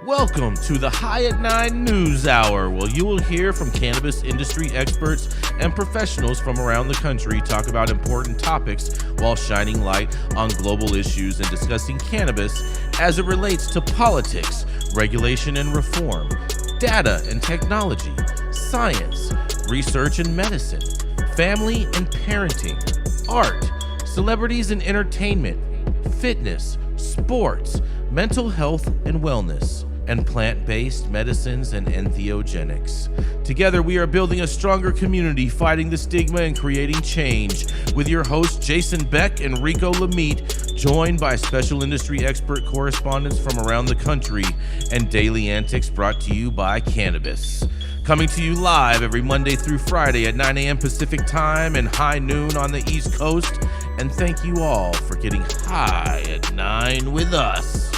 Welcome to the High at 9 News Hour, where you will hear from cannabis industry experts and professionals from around the country talk about important topics while shining light on global issues and discussing cannabis as it relates to politics, regulation and reform, data and technology, science, research and medicine, family and parenting, art, celebrities and entertainment, fitness, sports, mental health and wellness, and plant-based medicines and entheogenics. Together, we are building a stronger community, fighting the stigma and creating change. With your hosts, Jason Beck and Rico Lamitte, joined by special industry expert correspondents from around the country, and daily antics brought to you by Cannabis. Coming to you live every Monday through Friday at 9 a.m. Pacific Time and high noon on the East Coast. And thank you all for getting high at 9 with us.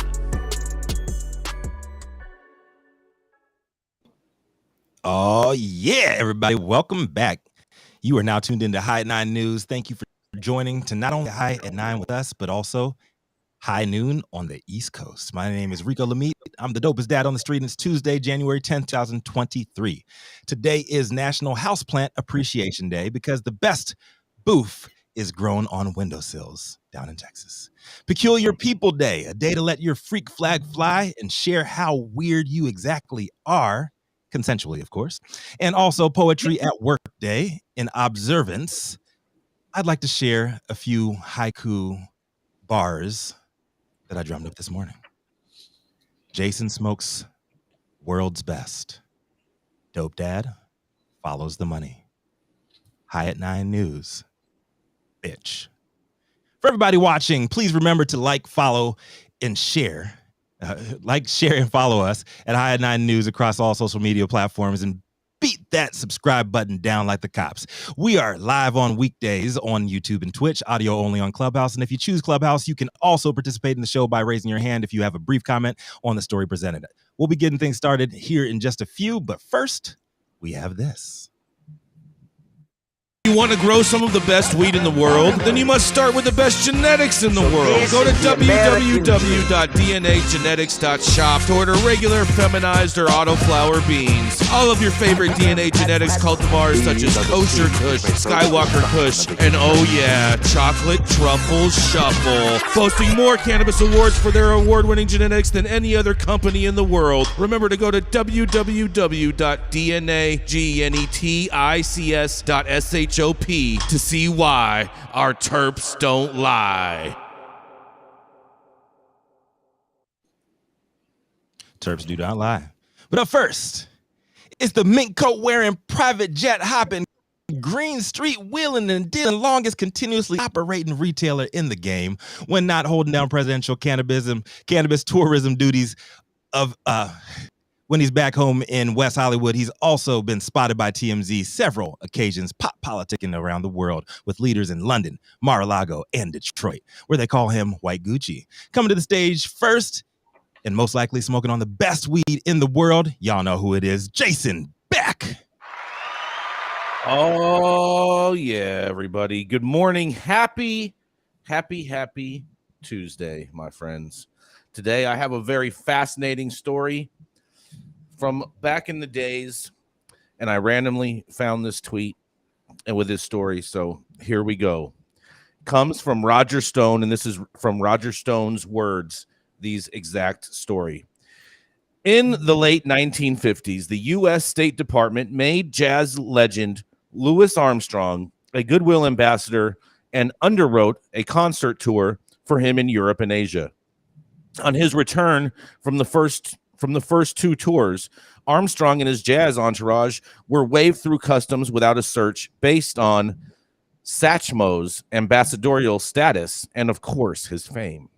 Oh, yeah, everybody. Welcome back. You are now tuned into High at 9 News. Thank you for joining to not only High at 9 with us, but also high noon on the East Coast. My name is Rico Lamitte. I'm the dopest dad on the street, and it's Tuesday, January 10th, 2023. Today is National Houseplant Appreciation Day because the best boof is grown on windowsills down in Texas. Peculiar People Day, a day to let your freak flag fly and share how weird you exactly are. Consensually, of course. And also Poetry at Work Day. In observance, I'd like to share a few haiku bars that I drummed up this morning. Jason smokes world's best. Dope dad follows the money. High at 9 News. Bitch. For everybody watching, please remember to like, follow, and share. Share, and follow us at High at 9 News across all social media platforms, and beat that subscribe button down like the cops. We are live on weekdays on YouTube and Twitch, audio only on Clubhouse. And if you choose Clubhouse, you can also participate in the show by raising your hand if you have a brief comment on the story presented. We'll be getting things started here in just a few, but first, we have this. You want to grow some of the best weed in the world? Then you must start with the best genetics in the world. Go to www.dnagenetics.shop to order regular, feminized, or autoflower beans. All of your favorite DNA genetics cultivars such as Kosher Kush, Skywalker Kush, and oh yeah, Chocolate Truffle Shuffle. Boasting more cannabis awards for their award-winning genetics than any other company in the world. Remember to go to www.dnagenetics.shop to see why our terps don't lie. Terps do not lie. But up first, it's the mink coat wearing, private jet hopping, Green Street wheeling and dealing, longest continuously operating retailer in the game when not holding down presidential cannabis tourism duties of when he's back home in West Hollywood. He's also been spotted by TMZ several occasions, pop politicking around the world with leaders in London, Mar-a-Lago, and Detroit, where they call him White Gucci. Coming to the stage first, and most likely smoking on the best weed in the world, y'all know who it is, Jason Beck. Oh, yeah, everybody. Good morning. Happy Tuesday, my friends. Today, I have a very fascinating story from back in the days, and I randomly found this tweet and with this story, so here we go. Comes from Roger Stone, and this is from Roger Stone's words, these exact story. In the late 1950s, the U.S. State Department made jazz legend Louis Armstrong a goodwill ambassador and underwrote a concert tour for him in Europe and Asia. On his return from the first two tours, Armstrong and his jazz entourage were waved through customs without a search based on Satchmo's ambassadorial status and, of course, his fame.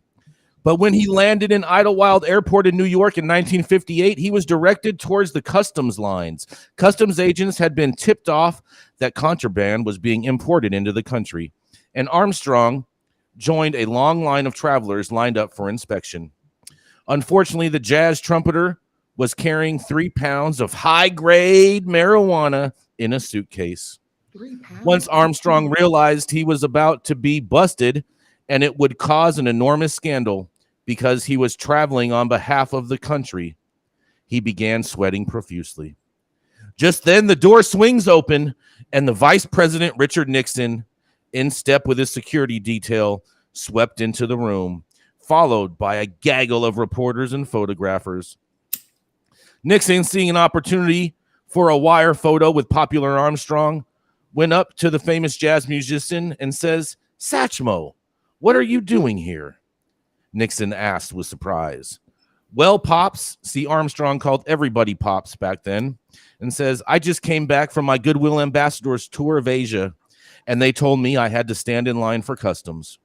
But when he landed in Idlewild Airport in New York in 1958, he was directed towards the customs lines. Customs agents had been tipped off that contraband was being imported into the country, and Armstrong joined a long line of travelers lined up for inspection. Unfortunately, the jazz trumpeter was carrying 3 pounds of high-grade marijuana in a suitcase. Once Armstrong realized he was about to be busted and it would cause an enormous scandal because he was traveling on behalf of the country, He began sweating profusely. Just then, the door swings open, and the Vice President, Richard Nixon, in step with his security detail, swept into the room, followed by a gaggle of reporters and photographers. Nixon, seeing an opportunity for a wire photo with Popular Armstrong, went up to the famous jazz musician and says, "Satchmo, what are you doing here?" Nixon asked with surprise. "Well, Pops," see, Armstrong called everybody Pops back then, and says, "I just came back from my Goodwill Ambassadors tour of Asia, and they told me I had to stand in line for customs."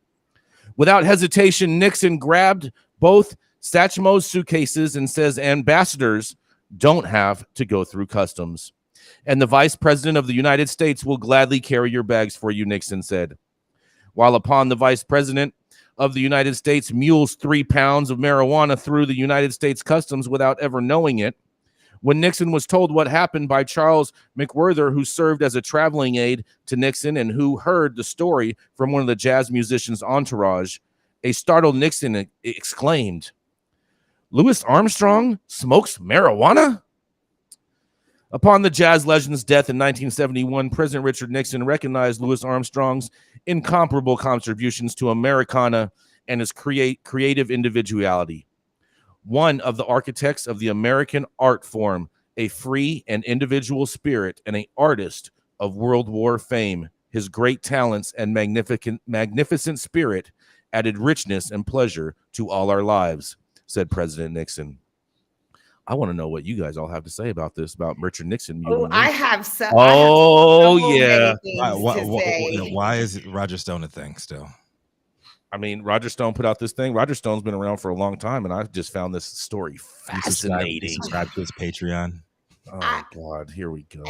Without hesitation, Nixon grabbed both Satchmo's suitcases and says, "Ambassadors don't have to go through customs. And the Vice President of the United States will gladly carry your bags for you," Nixon said. While upon the Vice President of the United States mules 3 pounds of marijuana through the United States Customs without ever knowing it, when Nixon was told what happened by Charles McWhirter, who served as a traveling aide to Nixon and who heard the story from one of the jazz musicians' entourage, a startled Nixon exclaimed, "Louis Armstrong smokes marijuana?" Upon the jazz legend's death in 1971, President Richard Nixon recognized Louis Armstrong's incomparable contributions to Americana and his creative individuality. One of the architects of the American art form, a free and individual spirit, and an artist of World War fame, his great talents and magnificent spirit added richness and pleasure to all our lives, said President Nixon. I want to know what you guys all have to say about this, about Richard Nixon. I have so. Yeah. Why is Roger Stone a thing still? I mean, Roger Stone put out this thing. Roger Stone's been around for a long time, and I just found this story fascinating. Subscribe to his Patreon. Oh God, here we go.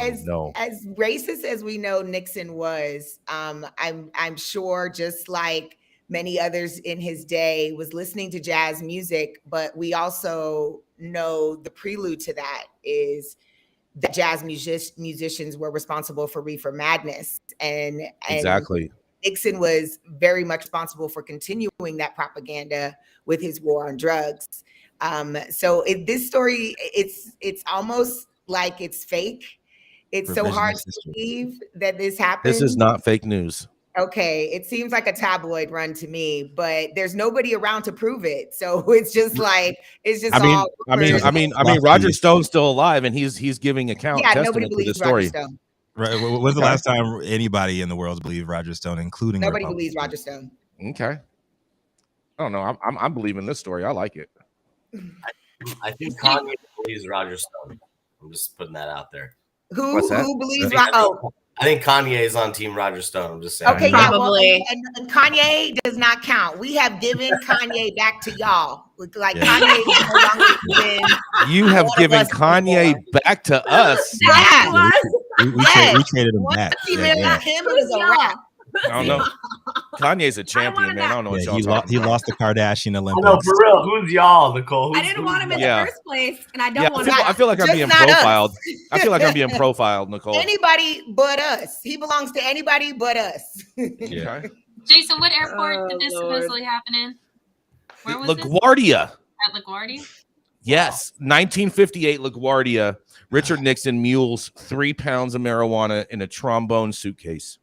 As racist as we know Nixon was, I'm sure, just like many others in his day, was listening to jazz music, but we also know the prelude to that is that jazz musicians were responsible for reefer madness, and exactly. Nixon was very much responsible for continuing that propaganda with his war on drugs. So this story, it's almost like it's fake. It's so hard to believe that this happened. This is not fake news. Okay, it seems like a tabloid run to me, but there's nobody around to prove it. So it's just like I mean, Roger Stone's still alive, and he's giving testament to the story. Stone. Right. When's the last time anybody in the world believed Roger Stone, including nobody believes Roger Stone? Okay. I don't know. I'm believing this story. I like it. I think Kanye believes Roger Stone. I'm just putting that out there. Who believes? I think Kanye is on Team Roger Stone. I'm just saying. Okay, probably. And Kanye does not count. We have given Kanye back to y'all. Like Kanye is no longer given. You have given Kanye back to us. Yeah. We traded him back. Him is a wrap. I don't know. Kanye's a champion, man. I don't know what y'all talking about. He lost the Kardashian Olympics. No, for real. Who's y'all, Nicole? I didn't want him in the first place, and I don't want him. I feel like I'm being profiled. I feel like I'm being profiled, Nicole. Anybody but us. He belongs to anybody but us. Yeah. Jason, what airport did this supposedly happen in? Where was LaGuardia. At LaGuardia? Yes, 1958 LaGuardia. Richard Nixon mules 3 pounds of marijuana in a trombone suitcase.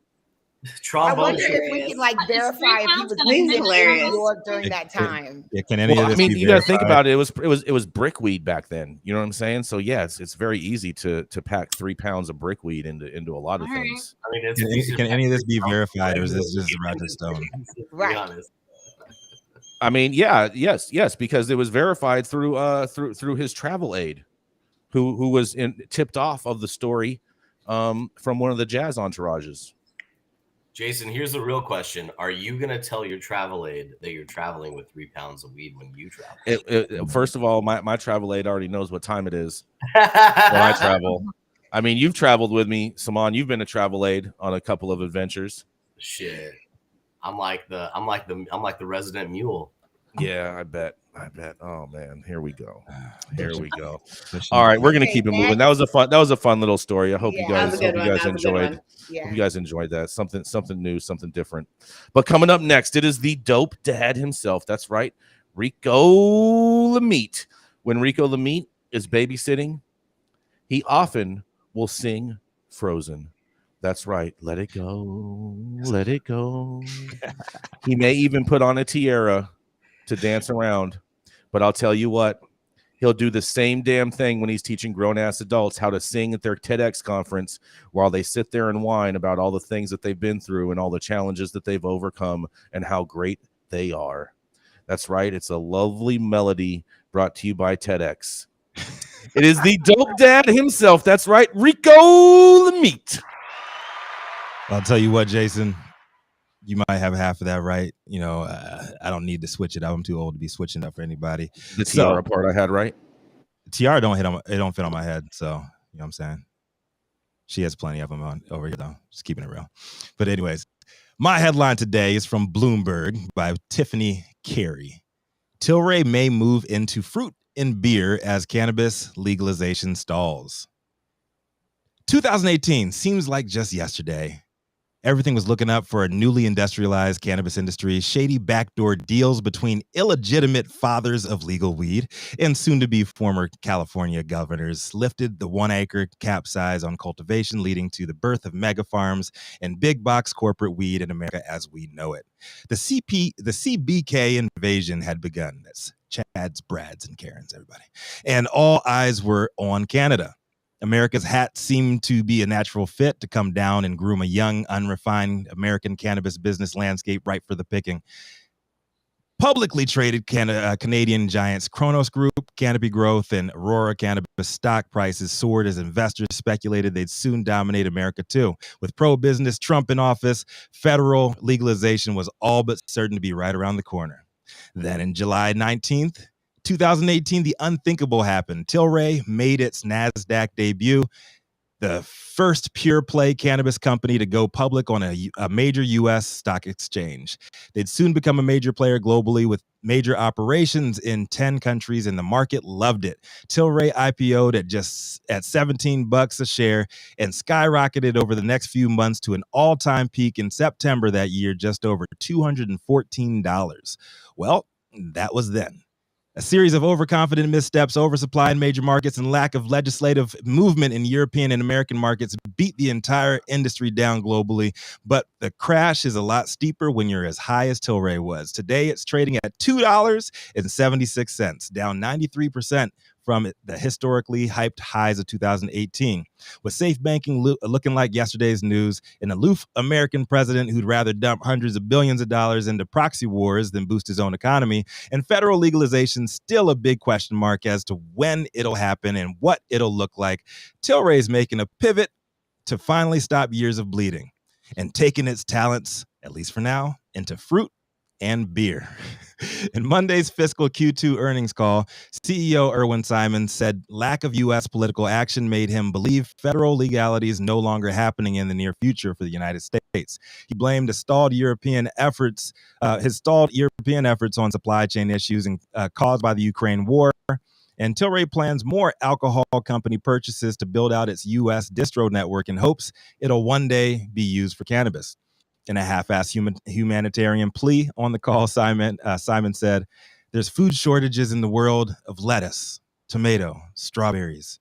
I wonder if we can verify if he was in New York during that time. Can any of this be you got to think about it. It was brickweed back then. You know what I'm saying? So yeah, it's very easy to pack 3 pounds of brickweed into a lot of things. I mean, can any of this be verified, or is this just Roger Stone? Right. I mean, yes, because it was verified through his travel aide, who was tipped off of the story from one of the jazz entourages. Jason, here's the real question. Are you going to tell your travel aide that you're traveling with 3 pounds of weed when you travel? First of all, my travel aide already knows what time it is when I travel. I mean, you've traveled with me, Saman. You've been a travel aide on a couple of adventures. Shit. I'm like the resident mule. Yeah, I bet. Oh man, here we go. All right, we're gonna keep it moving. That was a fun little story. I hope you guys enjoyed. Yeah. Hope you guys enjoyed that. Something new, something different. But coming up next, it is the dope dad himself. That's right, Rico Lamitte. When Rico Lamitte is babysitting, he often will sing Frozen. That's right. Let it go. Let it go. He may even put on a tiara to dance around. But I'll tell you what, he'll do the same damn thing when he's teaching grown-ass adults how to sing at their TEDx conference while they sit there and whine about all the things that they've been through and all the challenges that they've overcome and how great they are. That's right. It's a lovely melody brought to you by TEDx. It is the dope dad himself. That's right, Rico Lamitte. I'll tell you what, Jason, you might have half of that right. You know, I don't need to switch it up. I'm too old to be switching up for anybody. The tiara part I had right. Tiara don't fit on my head. So, you know what I'm saying? She has plenty of them on over here, though. Just keeping it real. But anyways, my headline today is from Bloomberg by Tiffany Carey. Tilray may move into fruit and beer as cannabis legalization stalls. 2018 seems like just yesterday. Everything was looking up for a newly industrialized cannabis industry, shady backdoor deals between illegitimate fathers of legal weed and soon-to-be former California governors lifted the 1-acre cap size on cultivation, leading to the birth of mega farms and big box corporate weed in America as we know it. The CBK invasion had begun. That's Chads, Brads, and Karens, everybody. And all eyes were on Canada. America's hat seemed to be a natural fit to come down and groom a young, unrefined American cannabis business landscape ripe for the picking. Publicly traded Canadian giants Kronos Group, Canopy Growth, and Aurora Cannabis stock prices soared as investors speculated they'd soon dominate America too. With pro-business Trump in office, federal legalization was all but certain to be right around the corner. Then in July 19th, 2018, the unthinkable happened. Tilray made its NASDAQ debut, the first pure play cannabis company to go public on a major U.S. stock exchange. They'd soon become a major player globally with major operations in 10 countries, and the market loved it. Tilray IPO'd at $17 a share and skyrocketed over the next few months to an all-time peak in September that year, just over $214. Well, that was then. A series of overconfident missteps, oversupply in major markets, and lack of legislative movement in European and American markets beat the entire industry down globally. But the crash is a lot steeper when you're as high as Tilray was. Today, it's trading at $2.76, down 93% from the historically hyped highs of 2018. With safe banking looking like yesterday's news, an aloof American president who'd rather dump hundreds of billions of dollars into proxy wars than boost his own economy, and federal legalization still a big question mark as to when it'll happen and what it'll look like, Tilray's making a pivot to finally stop years of bleeding and taking its talents, at least for now, into fruit and beer. In Monday's fiscal Q2 earnings call, CEO Irwin Simon said lack of U.S. political action made him believe federal legality is no longer happening in the near future for the United States. He blamed his stalled European efforts on supply chain issues caused by the Ukraine war. And Tilray plans more alcohol company purchases to build out its U.S. distro network in hopes it'll one day be used for cannabis. In a half-assed humanitarian plea on the call, Simon said, "There's food shortages in the world of lettuce, tomato, strawberries.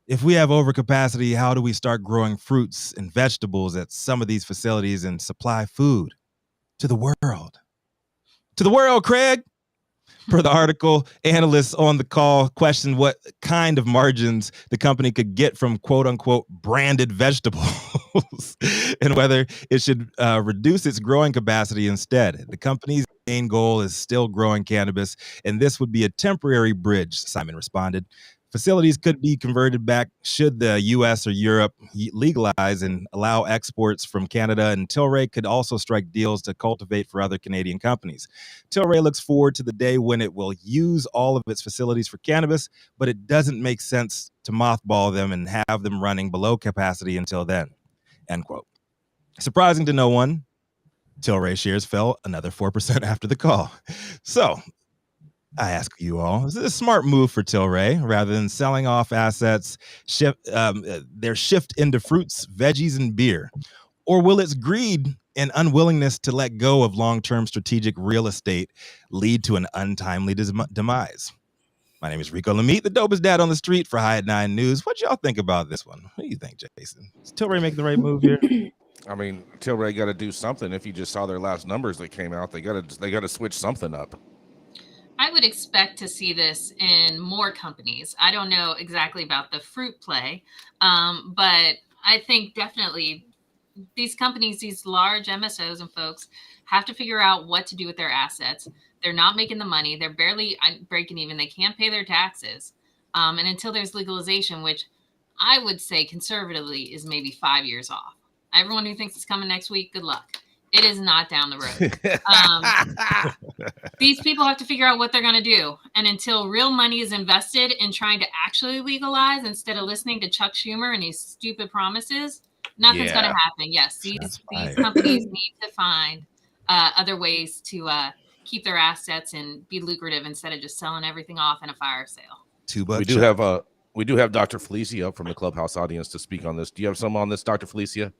If we have overcapacity, how do we start growing fruits and vegetables at some of these facilities and supply food to the world?" To the world, Craig! Per the article, analysts on the call questioned what kind of margins the company could get from quote-unquote branded vegetables and whether it should reduce its growing capacity instead. The company's main goal is still growing cannabis, and this would be a temporary bridge, Simon responded. Facilities could be converted back should the U.S. or Europe legalize and allow exports from Canada, and Tilray could also strike deals to cultivate for other Canadian companies. Tilray looks forward to the day when it will use all of its facilities for cannabis, but it doesn't make sense to mothball them and have them running below capacity until then, end quote. Surprising to no one, Tilray shares fell another 4% after the call. So, I ask you all, is it a smart move for Tilray rather than selling off assets, their shift into fruits, veggies, and beer? Or will its greed and unwillingness to let go of long-term strategic real estate lead to an untimely demise? My name is Rico Lamitte, the dopest dad on the street for High at 9 News. What y'all think about this one? What do you think, Jason? Is Tilray making the right move here? I mean, Tilray got to do something. If you just saw their last numbers that came out, they got to switch something up. I would expect to see this in more companies. I don't know exactly about the fruit play, but I think definitely these companies, these large MSOs and folks, have to figure out what to do with their assets. They're not making the money. They're barely breaking even. They can't pay their taxes. And until there's legalization, which I would say conservatively is maybe 5 years off. Everyone who thinks it's coming next week, good luck. It is not down the road. These people have to figure out what they're going to do. And until real money is invested in trying to actually legalize instead of listening to Chuck Schumer and his stupid promises, nothing's going to happen. Yes, these companies need to find other ways to keep their assets and be lucrative instead of just selling everything off in a fire sale. We do have Dr. Felicia from the Clubhouse audience to speak on this. Do you have some on this, Dr. Felicia?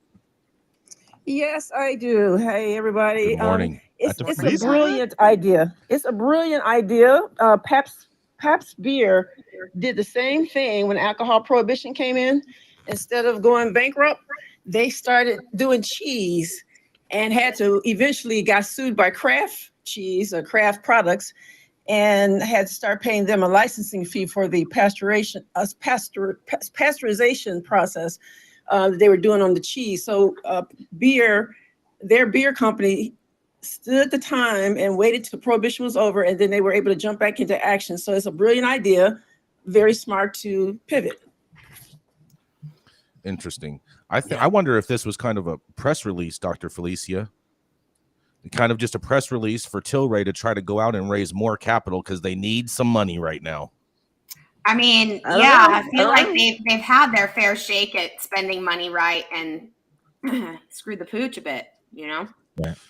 Yes, I do. Hey, everybody. Good morning. It's a brilliant idea. It's a brilliant idea. Pabst Beer did the same thing when alcohol prohibition came in. Instead of going bankrupt, they started doing cheese and had to eventually got sued by Kraft cheese or Kraft products and had to start paying them a licensing fee for the pasteurization process they were doing on the cheese. So their beer company stood the time and waited till prohibition was over, and then they were able to jump back into action. So it's a brilliant idea, very smart to pivot. Interesting. I wonder if this was kind of a press release, Dr. Felicia. Kind of just a press release for Tilray to try to go out and raise more capital because they need some money right now. I mean, I feel like they've had their fair shake at spending money right and screwed the pooch a bit, you know?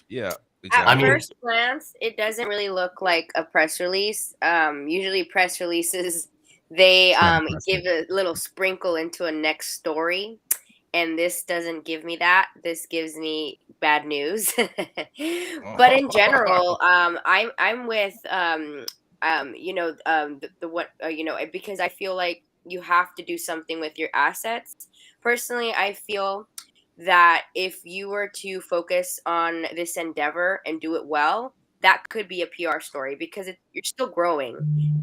Yeah. Exactly. At first glance, it doesn't really look like a press release. Usually press releases, they give a little sprinkle into a next story. And this doesn't give me that. This gives me bad news. But in general, I'm with because I feel like you have to do something with your assets. Personally, I feel that if you were to focus on this endeavor and do it well, that could be a PR story because you're still growing.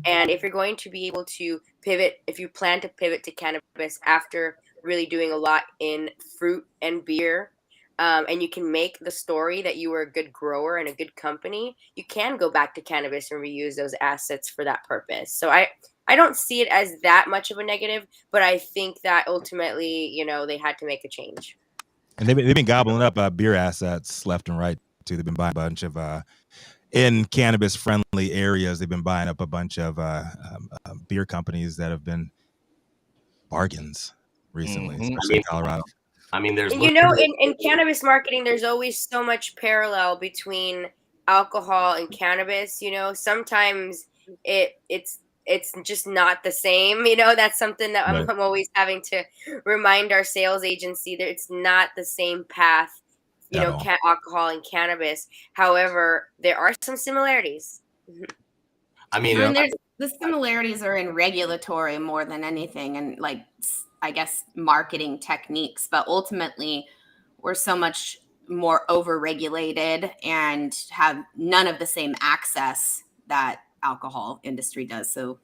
And if you're going to be able to pivot, if you plan to pivot to cannabis after really doing a lot in fruit and beer, and you can make the story that you were a good grower and a good company, you can go back to cannabis and reuse those assets for that purpose. So I don't see it as that much of a negative, but I think that ultimately, they had to make a change. And they've been gobbling up beer assets left and right too. They've been buying a bunch of in cannabis friendly areas. They've been buying up a bunch of beer companies that have been bargains recently, especially in Colorado. I mean, there's in cannabis marketing, there's always so much parallel between alcohol and cannabis. Sometimes it's just not the same. That's something that I'm always having to remind our sales agency that it's not the same path. Alcohol and cannabis. However, there are some similarities. I mean, the similarities are in regulatory more than anything, and I guess marketing techniques. But ultimately, we're so much more over-regulated and have none of the same access that alcohol industry does. So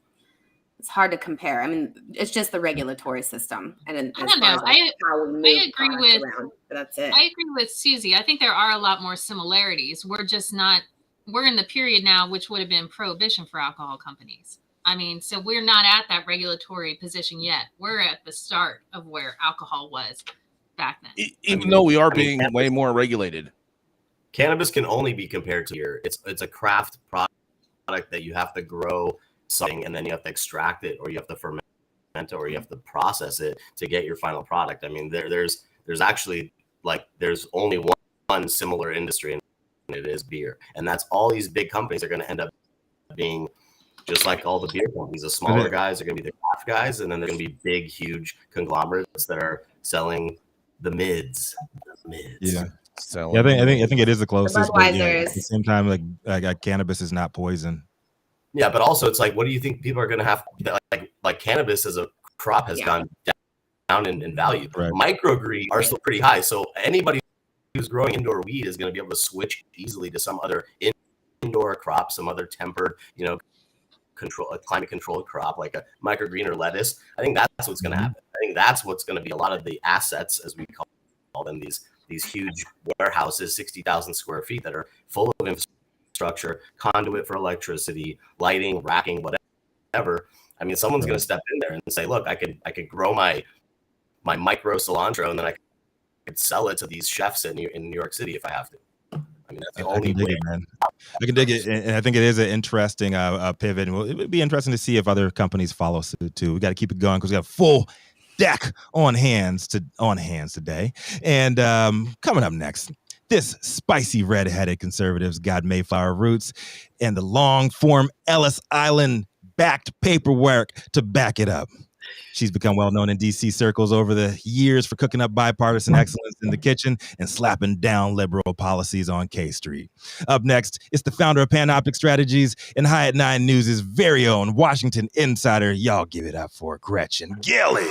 it's hard to compare. I mean, it's just the regulatory system. And I don't know. I agree with. That's it. I agree with Susie. I think there are a lot more similarities. We're just not. We're in the period now, which would have been prohibition for alcohol companies. I mean, so we're not at that regulatory position yet. We're at the start of where alcohol was back then. Even though we are being way more regulated. Cannabis can only be compared to beer. It's a craft product that you have to grow something and then you have to extract it, or you have to ferment it, or you have to process it to get your final product. I mean, there's actually there's only one similar industry, and it is beer. And that's all these big companies are going to end up being. Just like all the beer companies, the smaller guys are going to be the craft guys, and then they're going to be big, huge conglomerates that are selling the mids. Yeah, I think it is the closest. But, at the same time, like cannabis is not poison. Yeah, but also it's like, what do you think people are going to have? Like cannabis as a crop has gone down in value. Right. Microgreens are still pretty high. So anybody who's growing indoor weed is going to be able to switch easily to some other indoor crop, some other tempered, a climate controlled crop like a microgreen or lettuce. I think that's what's going to happen. I think that's what's going to be a lot of the assets, as we call them, these huge warehouses, 60,000 square feet that are full of infrastructure, conduit for electricity, lighting, racking, whatever. I mean, someone's going to step in there and say, look, I could grow my micro cilantro, and then I could sell it to these chefs in New York City if I have to. I mean, that's the only way. I can dig it, and I think it is an interesting pivot. And it would be interesting to see if other companies follow suit too. We got to keep it going because we got a full deck on hands today. And coming up next, this spicy red-headed conservative's got Mayflower roots and the long-form Ellis Island-backed paperwork to back it up. She's become well known in DC circles over the years for cooking up bipartisan excellence in the kitchen and slapping down liberal policies on K Street. Up next, it's the founder of Panoptic Strategies and High at 9 News' very own Washington insider. Y'all give it up for Gretchen Gailey.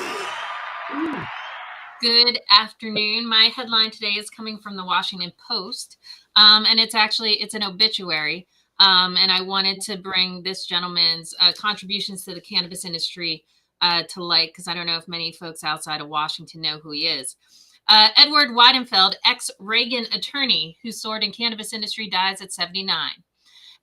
Good afternoon. My headline today is coming from the Washington Post, and it's an obituary. And I wanted to bring this gentleman's contributions to the cannabis industry to light, because I don't know if many folks outside of Washington know who he is. Edward Weidenfeld, ex-Reagan attorney who soared in cannabis industry, dies at 79.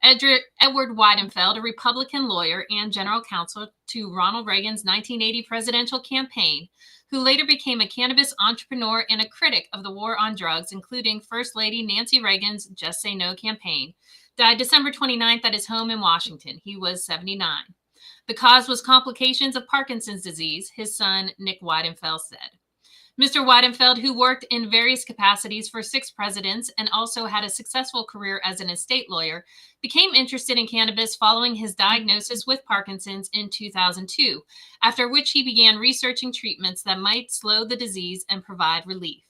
Edward Weidenfeld, a Republican lawyer and general counsel to Ronald Reagan's 1980 presidential campaign, who later became a cannabis entrepreneur and a critic of the war on drugs, including First Lady Nancy Reagan's Just Say No campaign, died December 29th at his home in Washington. He was 79. The cause was complications of Parkinson's disease, his son, Nick Weidenfeld, said. Mr. Weidenfeld, who worked in various capacities for 6 presidents and also had a successful career as an estate lawyer, became interested in cannabis following his diagnosis with Parkinson's in 2002, after which he began researching treatments that might slow the disease and provide relief.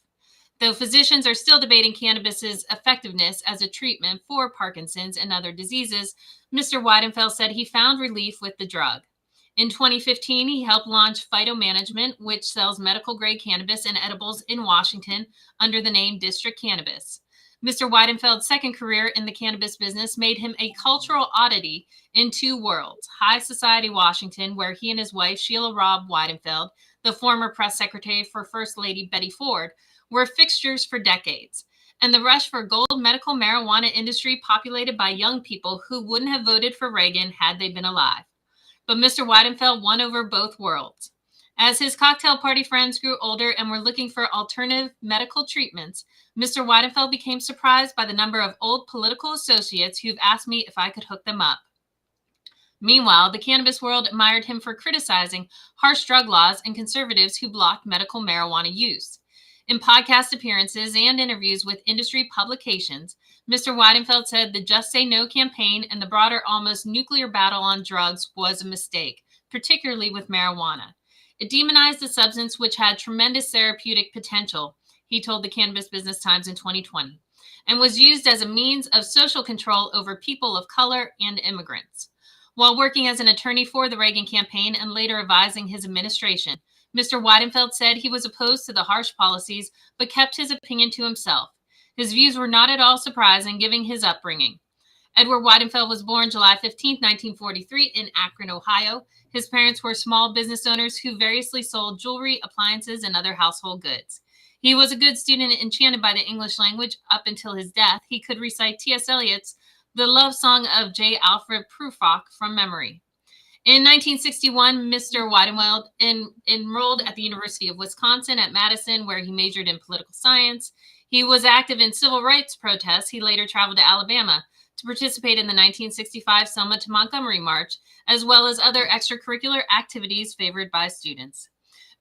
Though physicians are still debating cannabis's effectiveness as a treatment for Parkinson's and other diseases, Mr. Weidenfeld said he found relief with the drug. In 2015, he helped launch Phyto Management, which sells medical-grade cannabis and edibles in Washington under the name District Cannabis. Mr. Weidenfeld's second career in the cannabis business made him a cultural oddity in 2 worlds: High Society Washington, where he and his wife, Sheila Robb Weidenfeld, the former press secretary for First Lady Betty Ford, were fixtures for decades, and the rush for gold medical marijuana industry populated by young people who wouldn't have voted for Reagan had they been alive. But Mr. Weidenfeld won over both worlds. As his cocktail party friends grew older and were looking for alternative medical treatments, Mr. Weidenfeld became surprised by the number of old political associates who've asked me if I could hook them up. Meanwhile, the cannabis world admired him for criticizing harsh drug laws and conservatives who blocked medical marijuana use. In podcast appearances and interviews with industry publications, Mr. Weidenfeld said the Just Say No campaign and the broader, almost nuclear battle on drugs was a mistake, particularly with marijuana. It demonized the substance, which had tremendous therapeutic potential, he told the Cannabis Business Times in 2020, and was used as a means of social control over people of color and immigrants. While working as an attorney for the Reagan campaign and later advising his administration, Mr. Weidenfeld said he was opposed to the harsh policies, but kept his opinion to himself. His views were not at all surprising, given his upbringing. Edward Weidenfeld was born July 15, 1943, in Akron, Ohio. His parents were small business owners who variously sold jewelry, appliances, and other household goods. He was a good student, enchanted by the English language. Up until his death, he could recite T.S. Eliot's The Love Song of J. Alfred Prufrock from memory. In 1961, Mr. Weidenfeld enrolled at the University of Wisconsin at Madison, where he majored in political science. He was active in civil rights protests. He later traveled to Alabama to participate in the 1965 Selma to Montgomery March, as well as other extracurricular activities favored by students.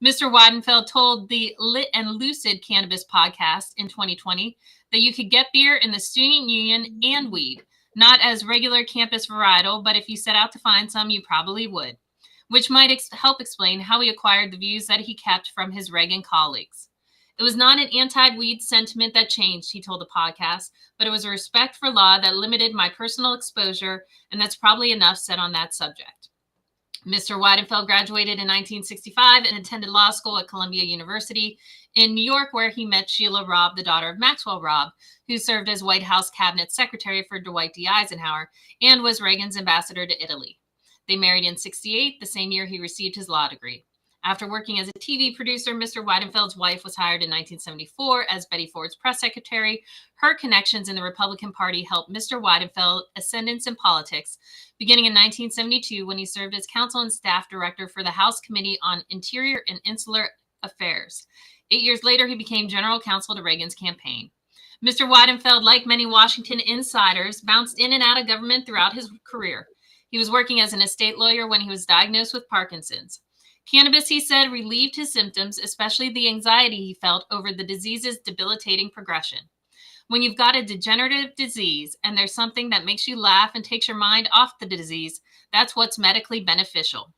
Mr. Weidenfeld told the Lit and Lucid Cannabis podcast in 2020 that you could get beer in the student union and weed, not as regular campus varietal, but if you set out to find some, you probably would, which might help explain how he acquired the views that he kept from his Reagan colleagues. It was not an anti-weed sentiment that changed, he told the podcast, but it was a respect for law that limited my personal exposure, and that's probably enough said on that subject. Mr. Weidenfeld graduated in 1965 and attended law school at Columbia University in New York, where he met Sheila Robb, the daughter of Maxwell Robb, who served as White House cabinet secretary for Dwight D. Eisenhower and was Reagan's ambassador to Italy. They married in 1968, the same year he received his law degree. After working as a TV producer, Mr. Weidenfeld's wife was hired in 1974 as Betty Ford's press secretary. Her connections in the Republican Party helped Mr. Weidenfeld ascendance in politics, beginning in 1972 when he served as counsel and staff director for the House Committee on Interior and Insular Affairs. 8 years later, he became general counsel to Reagan's campaign. Mr. Weidenfeld, like many Washington insiders, bounced in and out of government throughout his career. He was working as an estate lawyer when he was diagnosed with Parkinson's. Cannabis, he said, relieved his symptoms, especially the anxiety he felt over the disease's debilitating progression. When you've got a degenerative disease and there's something that makes you laugh and takes your mind off the disease, that's what's medically beneficial.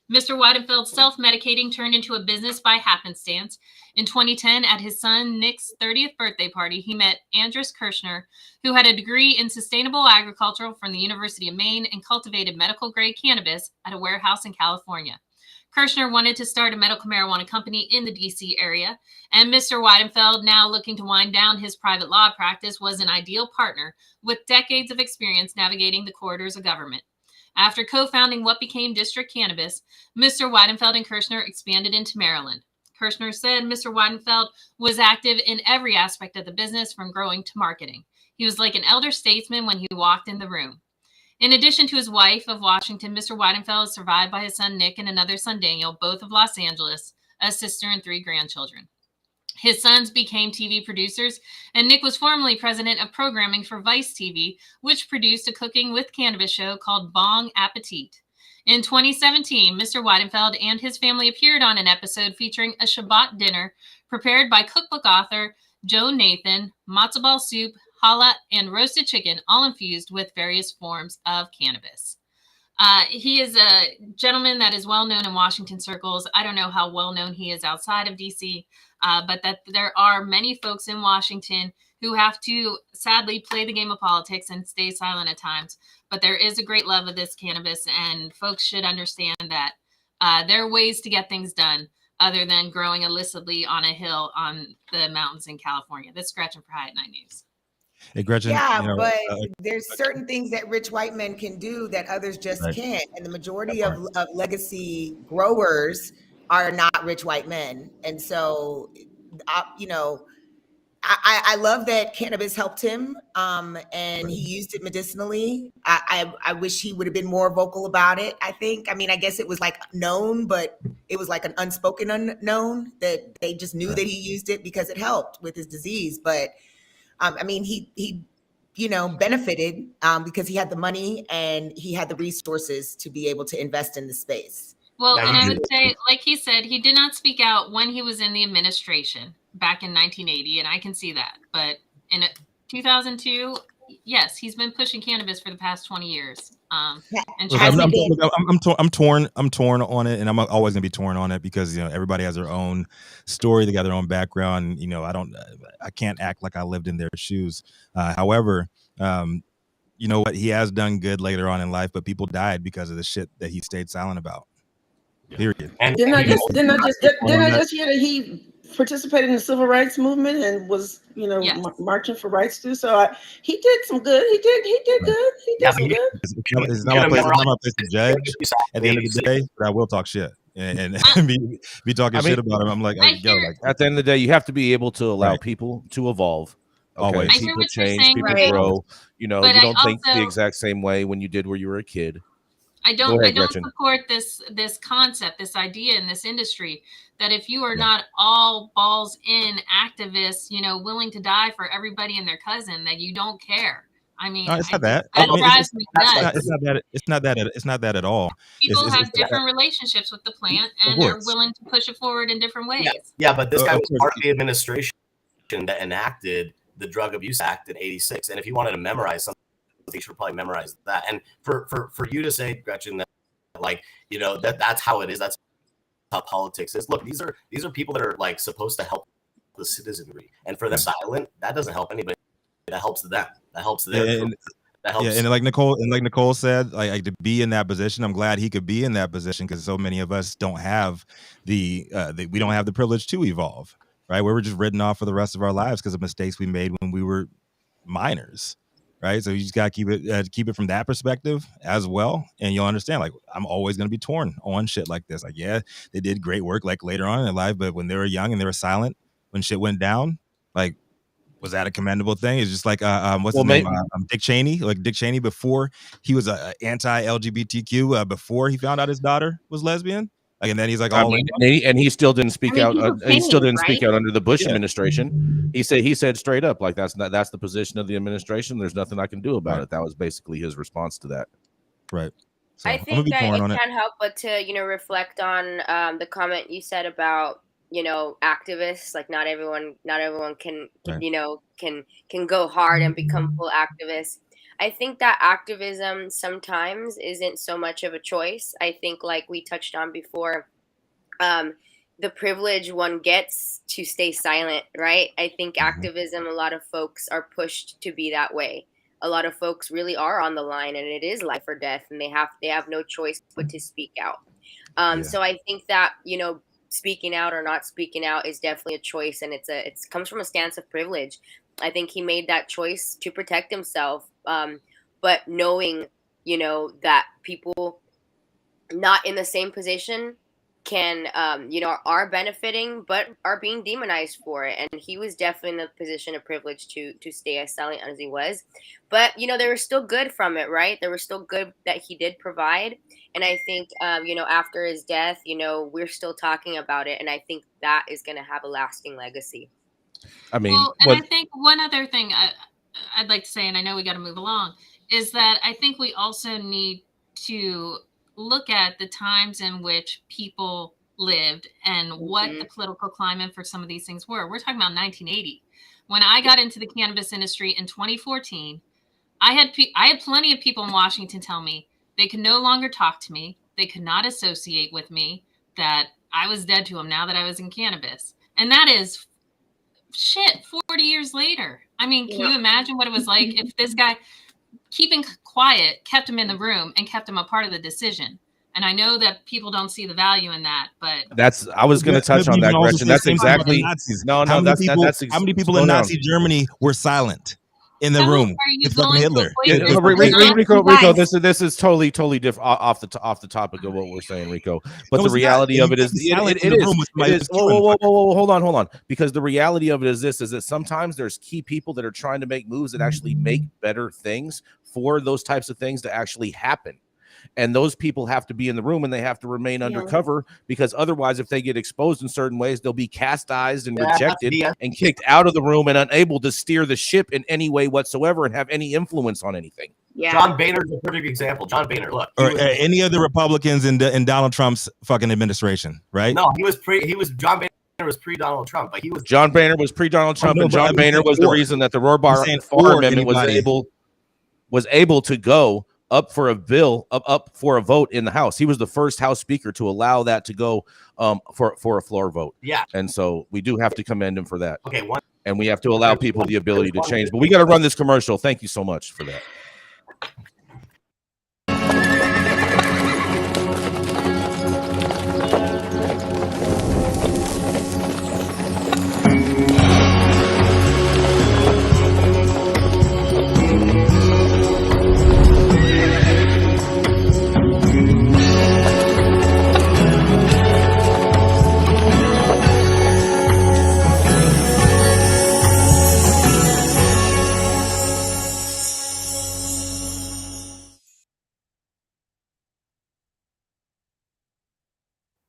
Mr. Weidenfeld's self-medicating turned into a business by happenstance. In 2010, at his son Nick's 30th birthday party, he met Andres Kirschner, who had a degree in sustainable agriculture from the University of Maine and cultivated medical-grade cannabis at a warehouse in California. Kirschner wanted to start a medical marijuana company in the D.C. area, and Mr. Weidenfeld, now looking to wind down his private law practice, was an ideal partner with decades of experience navigating the corridors of government. After co-founding what became District Cannabis, Mr. Weidenfeld and Kirschner expanded into Maryland. Kirschner said Mr. Weidenfeld was active in every aspect of the business, from growing to marketing. He was like an elder statesman when he walked in the room. In addition to his wife of Washington, Mr. Weidenfeld is survived by his son Nick and another son Daniel, both of Los Angeles, a sister and 3 grandchildren. His sons became TV producers, and Nick was formerly president of programming for Vice TV, which produced a cooking with cannabis show called Bong Appetit. In 2017, Mr. Weidenfeld and his family appeared on an episode featuring a Shabbat dinner prepared by cookbook author Joe Nathan, matzo ball soup, challah, and roasted chicken, all infused with various forms of cannabis. He is a gentleman that is well known in Washington circles. I don't know how well known he is outside of D.C., but that there are many folks in Washington who have to sadly play the game of politics and stay silent at times. But there is a great love of this cannabis, and folks should understand that there are ways to get things done other than growing illicitly on a hill on the mountains in California. This is Gretchen for High at 9 News. Hey, Gretchen. Yeah, but there's certain things that rich white men can do that others just can't. And the majority of legacy growers are not rich white men. And so, I love that cannabis helped him, and he used it medicinally. I wish he would have been more vocal about it. I guess it was like known, but it was like an unspoken unknown that they just knew that he used it because it helped with his disease. But he benefited because he had the money and he had the resources to be able to invest in the space. Well, and I would say, like he said, he did not speak out when he was in the administration back in 1980, and I can see that. But in 2002, yes, he's been pushing cannabis for the past 20 years. I'm torn on it, and I'm always gonna be torn on it because everybody has their own story, they got their own background. I can't act like I lived in their shoes. However, you know what, he has done good later on in life, but people died because of the shit that he stayed silent about. Period. Didn't I just hear that he participated in the civil rights movement and was, marching for rights too? So he did some good. He did good. He did some good. It's not my place to judge. At the end of the day, but I will talk shit and be talking shit about him. I'm like, at the end of the day, you have to be able to allow people to evolve. Okay? Always. People change, people grow. You don't think the exact same way when you did when you were a kid. I don't support this concept, this idea in this industry that if you are not all balls in activists, willing to die for everybody and their cousin, that you don't care. I mean, it's not that. That drives me nuts. It's not that at all. People have different relationships with the plant, and they're willing to push it forward in different ways. Yeah, but this guy was part of the administration that enacted the Drug Abuse Act in '86, and if you wanted to memorize something, you should probably memorize that. And for you to say, Gretchen, that that's how it is. That's how politics is. Look, these are people that are like supposed to help the citizenry. And for the silent, that doesn't help anybody. That helps them. That helps them. That helps. Yeah, and like Nicole said, like to be in that position, I'm glad he could be in that position because so many of us don't have we don't have the privilege to evolve, right? Where we're just written off for the rest of our lives because of mistakes we made when we were minors, right? So you just gotta keep it from that perspective as well, and you'll understand. Like I'm always gonna be torn on shit like this. Like yeah, they did great work like later on in their life, but when they were young and they were silent, when shit went down, like. Was that a commendable thing? It's just like what's his name? Dick Cheney. Like Dick Cheney before he was anti-LGBTQ before he found out his daughter was lesbian. Like and then he's like, and he still didn't speak out. He still didn't speak out under the Bush administration. He said straight up, like that's the position of the administration. There's nothing I can do about it. That was basically his response to that. Right. So I think that it can't help but to reflect on the comment you said about. Activists, like not everyone can can go hard and become full activists. I think that activism sometimes isn't so much of a choice. I think like we touched on before, the privilege one gets to stay silent, right? I think activism, a lot of folks are pushed to be that way. A lot of folks really are on the line and it is life or death and they have no choice but to speak out. So I think that, speaking out or not speaking out is definitely a choice and it comes from a stance of privilege. I think he made that choice to protect himself, but knowing that people not in the same position can are benefiting but are being demonized for it, and he was definitely in the position of privilege to stay as silent as he was, but there was still good from it, right? There was still good that he did provide. And I think, after his death, we're still talking about it. And I think that is going to have a lasting legacy. I mean, I think one other thing I'd like to say, and I know we got to move along, is that I think we also need to look at the times in which people lived and what the political climate for some of these things were. We're talking about 1980. When I got into the cannabis industry in 2014, I had plenty of people in Washington tell me they could no longer talk to me. They could not associate with me, that I was dead to them now that I was in cannabis. And that is 40 years later. I mean, can you imagine what it was like if this guy keeping quiet kept him in the room and kept him a part of the decision? And I know that people don't see the value in that, but I was going to touch on that, Gretchen. That's exactly how many people in Nazi Germany were silent in the room with fucking Hitler? Rico, this is totally different off the topic of what we're saying, Rico. But the reality of it is, it is. Whoa, hold on. Because the reality of it is this: is that sometimes there's key people that are trying to make moves that actually make better things for those types of things to actually happen. And those people have to be in the room and they have to remain undercover, because otherwise, if they get exposed in certain ways, they'll be chastised and rejected and kicked out of the room and unable to steer the ship in any way whatsoever and have any influence on anything. Yeah. John Boehner's a perfect example. John Boehner, look. Or any other Republicans in Donald Trump's fucking administration, right? No, John Boehner was pre-Donald Trump. Like John Boehner was pre-Donald Trump, and John Boehner was the reason that the Rohrabacher Amendment was able to go up for a bill, up for a vote in the House. He was the first House Speaker to allow that to go for a floor vote. Yeah. And so we do have to commend him for that. Okay. And we have to allow people the ability to change. But we got to run this commercial. Thank you so much for that.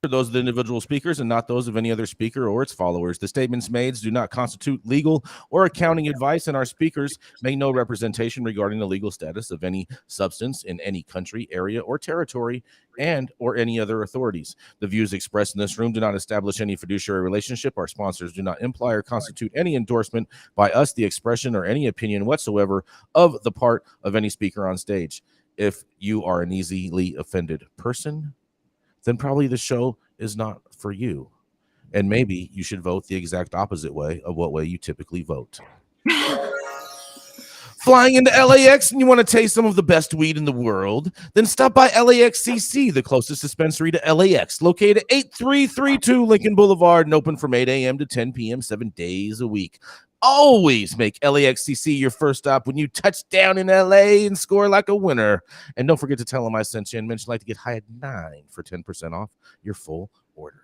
Those of the individual speakers and not those of any other speaker or its followers. The statements made do not constitute legal or accounting advice, and our speakers make no representation regarding the legal status of any substance in any country, area, or territory, and or any other authorities. The views expressed in this room do not establish any fiduciary relationship. Our sponsors do not imply or constitute any endorsement by us, the expression, or any opinion whatsoever of the part of any speaker on stage. If you are an easily offended person, then probably the show is not for you. And maybe you should vote the exact opposite way of what way you typically vote. Flying into LAX and you want to taste some of the best weed in the world? Then stop by LAXCC, the closest dispensary to LAX, located at 8332 Lincoln Boulevard and open from 8 a.m. to 10 p.m. 7 days a week. Always make LAXCC your first stop when you touch down in LA and score like a winner. And don't forget to tell them I sent you and mention like to get high at 9 for 10% off your full order.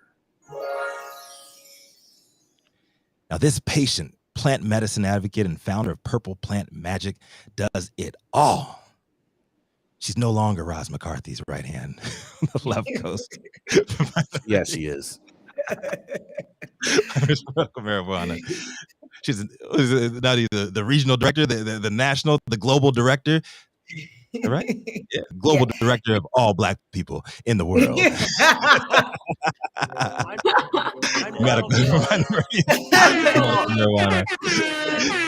Now, this patient, plant medicine advocate and founder of Purple Plant Magic, does it all. She's no longer Roz McCarthy's right hand on the left coast. Yeah, she is. Marijuana. She's not either the regional director, the national, the global director, right? Yeah, global director of all Black people in the world. Marijuana.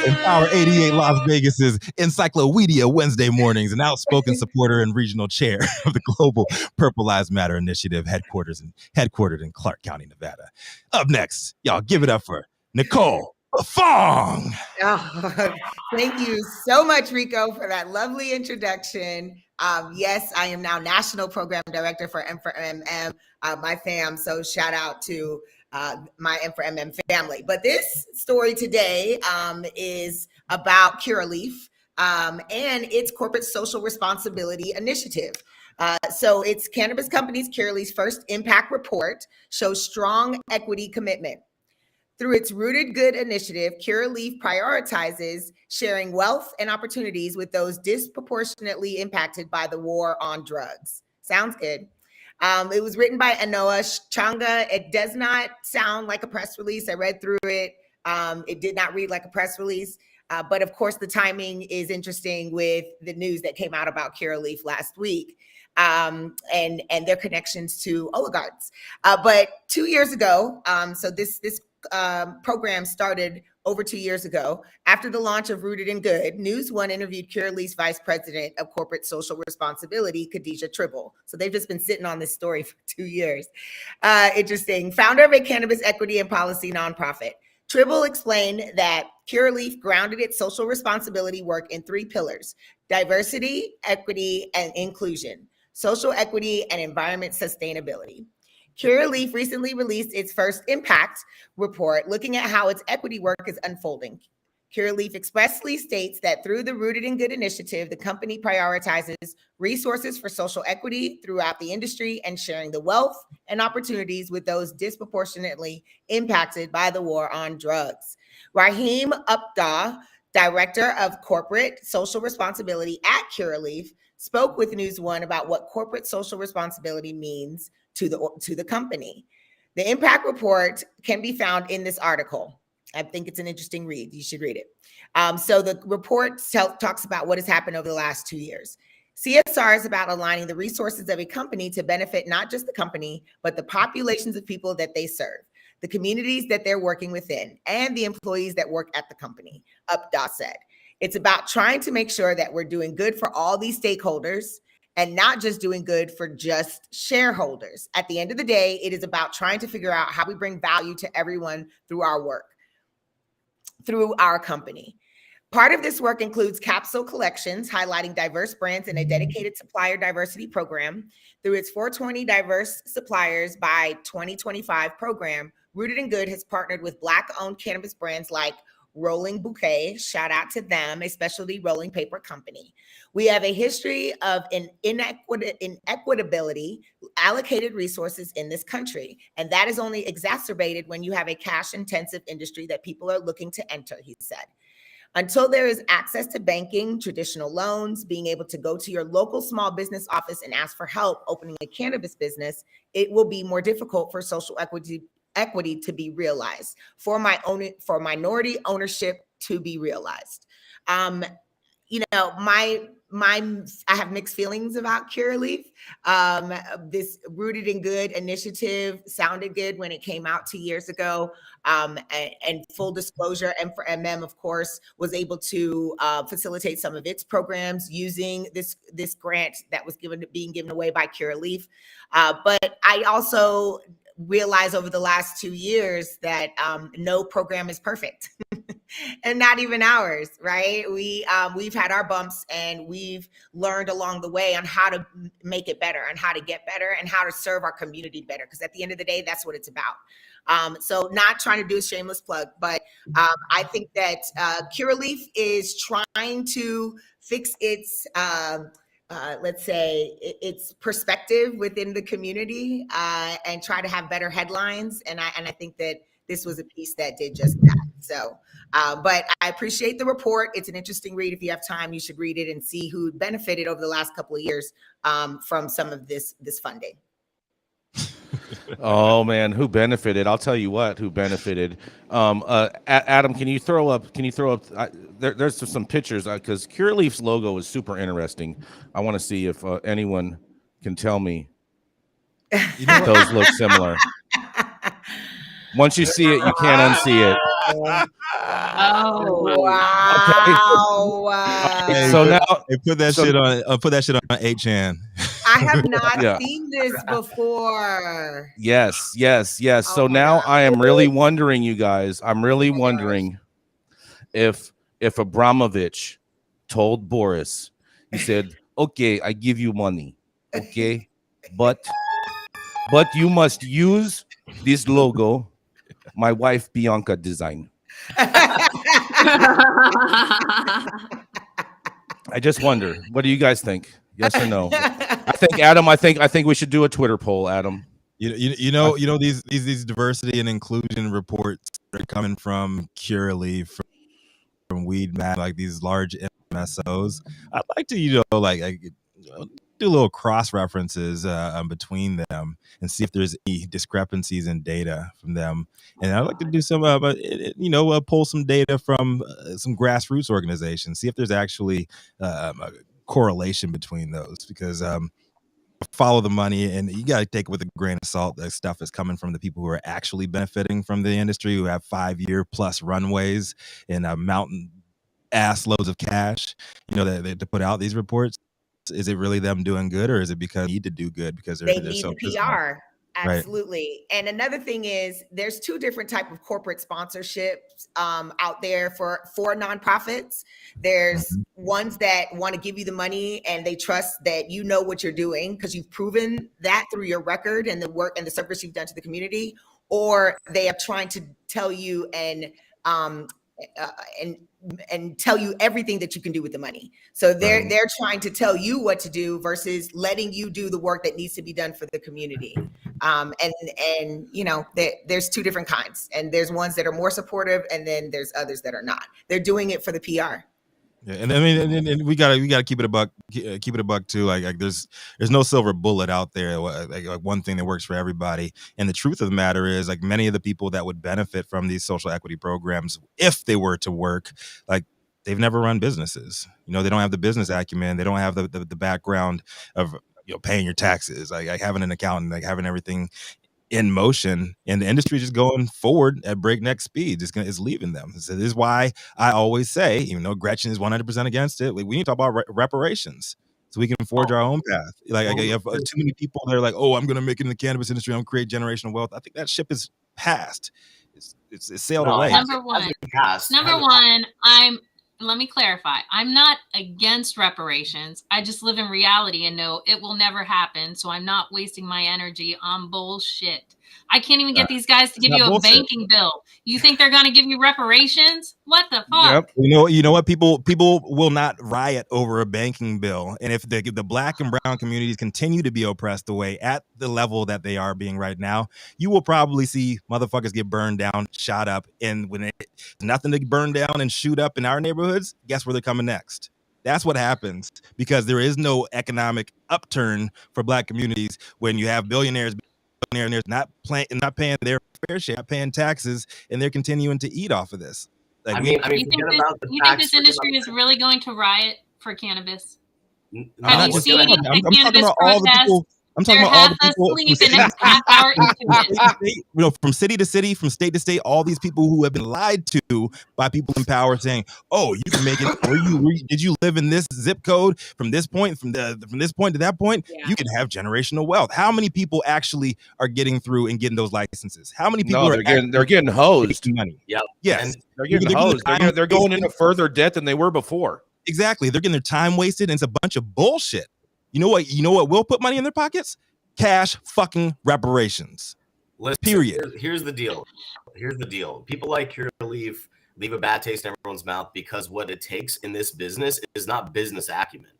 Empower 88 Las Vegas's Encyclopedia Wednesday mornings, an outspoken supporter and regional chair of the Global Purple Lives Matter Initiative, headquartered in Clark County, Nevada. Up next, y'all give it up for Nicole Buffong. Oh, thank you so much, Rico, for that lovely introduction. Yes, I am now National Program Director for M4MM, my fam. So shout out to my M4MM family. But this story today is about Curaleaf and its corporate social responsibility initiative. So it's cannabis companies Curaleaf's first impact report shows strong equity commitment. Through its Rooted Good initiative, Curaleaf prioritizes sharing wealth and opportunities with those disproportionately impacted by the war on drugs. Sounds good. It was written by Anoa Changa. It does not sound like a press release. I read through it. It did not read like a press release. But of course, the timing is interesting with the news that came out about Curaleaf last week and their connections to oligarchs. But 2 years ago, so this program started over 2 years ago. After the launch of Rooted in Good, News One interviewed Curaleaf's Vice President of Corporate Social Responsibility, Khadijah Tribble. So they've just been sitting on this story for 2 years. Interesting. Founder of a cannabis equity and policy nonprofit. Tribble explained that Curaleaf grounded its social responsibility work in 3 pillars: diversity, equity, and inclusion, social equity, and environment sustainability. Curaleaf recently released its first impact report looking at how its equity work is unfolding. Curaleaf expressly states that through the Rooted in Good initiative, the company prioritizes resources for social equity throughout the industry and sharing the wealth and opportunities with those disproportionately impacted by the war on drugs. Raheem Updaw, Director of Corporate Social Responsibility at Curaleaf, spoke with News One about what corporate social responsibility means to the company. The impact report can be found in this article. I think it's an interesting read. You should read it. So the report talks about what has happened over the last 2 years. CSR is about aligning the resources of a company to benefit not just the company, but the populations of people that they serve, the communities that they're working within, and the employees that work at the company, Updaw said. It's about trying to make sure that we're doing good for all these stakeholders and not just doing good for just shareholders. At the end of the day, it is about trying to figure out how we bring value to everyone through our work, through our company. Part of this work includes capsule collections, highlighting diverse brands and a dedicated supplier diversity program. Through its 420 Diverse Suppliers by 2025 program, Rooted in Good has partnered with Black-owned cannabis brands like Rolling Bouquet, shout out to them, a specialty rolling paper company. We have a history of inequitability allocated resources in this country, and that is only exacerbated when you have a cash-intensive industry that people are looking to enter, he said. Until there is access to banking, traditional loans, being able to go to your local small business office and ask for help opening a cannabis business, it will be more difficult for social equity to be realized, for minority ownership to be realized. You know, I have mixed feelings about Curaleaf. This Rooted in Good initiative sounded good when it came out 2 years ago. And full disclosure, M4MM, of course, was able to facilitate some of its programs using this grant that was being given away by Curaleaf. But I also realized over the last 2 years that no program is perfect. And not even ours, right? We've had our bumps, and we've learned along the way on how to make it better, and how to get better, and how to serve our community better. Because at the end of the day, that's what it's about. So not trying to do a shameless plug, but I think that Curaleaf is trying to fix its, let's say, its perspective within the community, and try to have better headlines. And I think that this was a piece that did just that. So, but I appreciate the report. It's an interesting read. If you have time, you should read it and see who benefited over the last couple of years from some of this funding. Oh man, who benefited? I'll tell you what, who benefited. Adam, can you throw up? There's some pictures because Curaleaf's logo is super interesting. I want to see if anyone can tell me if those look similar. Once you see it, you can't unsee it. Oh wow! Okay. So now, put that shit on. Put that shit on 8chan. I have not seen this before. Yes. Oh so my now God. I am really wondering, you guys. I'm really wondering if Abramovich told Boris, he said, "Okay, I give you money, okay, but you must use this logo my wife Bianca designed." I just wonder. What do you guys think? Yes or no? I think Adam. I think we should do a Twitter poll, Adam. You know these diversity and inclusion reports that are coming from Curaleaf, from Weed Mag, like these large MSOs. I'd like to do little cross references between them and see if there's any discrepancies in data from them. And I'd like to do some pull some data from some grassroots organizations, see if there's actually a correlation between those, because follow the money, and you got to take it with a grain of salt. That stuff is coming from the people who are actually benefiting from the industry, who have 5-year plus runways and mountain ass loads of cash, to put out these reports. Is it really them doing good, or is it because they need to do good because they're need so the PR? Absolutely. Right. And another thing is, there's 2 different type of corporate sponsorships out there for nonprofits. There's ones that want to give you the money and they trust that you know what you're doing because you've proven that through your record and the work and the service you've done to the community, or they are trying to tell you and tell you everything that you can do with the money. So they're trying to tell you what to do versus letting you do the work that needs to be done for the community. There's 2 different kinds, and there's ones that are more supportive, and then there's others that are not. They're doing it for the PR. Yeah, and I mean, and we gotta keep it a buck too. Like there's no silver bullet out there. Like one thing that works for everybody. And the truth of the matter is, like, many of the people that would benefit from these social equity programs, if they were to work, like, they've never run businesses. They don't have the business acumen. They don't have the background of paying your taxes, like having an accountant, like having everything in motion, and the industry just going forward at breakneck speed. It's leaving them. So this is why I always say, even though Gretchen is 100% against it, we need to talk about reparations so we can forge our own path. Like you have too many people that are like, "Oh, I'm going to make it in the cannabis industry. I'm going to create generational wealth." I think that ship is past. It's sailed away. Number one, let me clarify. I'm not against reparations. I just live in reality and know it will never happen. So I'm not wasting my energy on bullshit. I can't even get these guys to give you a banking bill. You think they're going to give you reparations? What the fuck? Yep. You know what? People will not riot over a banking bill. And if the Black and brown communities continue to be oppressed away at the level that they are being right now, you will probably see motherfuckers get burned down, shot up. And when there's nothing to burn down and shoot up in our neighborhoods, guess where they're coming next? That's what happens, because there is no economic upturn for Black communities when you have billionaires not paying their fair share, not paying taxes, and they're continuing to eat off of this. Like, you think this industry is really going to riot for cannabis? Have you seen the cannabis protests? I'm talking They're about all half the people asleep and a half hour into it. state, from city to city, from state to state, all these people who have been lied to by people in power saying, "Oh, you can make it. Did you live in this zip code from this point, from this point to that point? Yeah. You can have generational wealth." How many people actually are getting through and getting those licenses? How many people No, are they're getting hosed. making money? Yep. Yes, And They're getting getting hosed. their time They're going wasted. into further debt than they were before. Exactly. They're getting their time wasted, and it's a bunch of bullshit. You know what? You know what will put money in their pockets? Cash fucking reparations. listen, Period. Here's the deal. Here's the deal. People like here to leave a bad taste in everyone's mouth because what it takes in this business is not business acumen.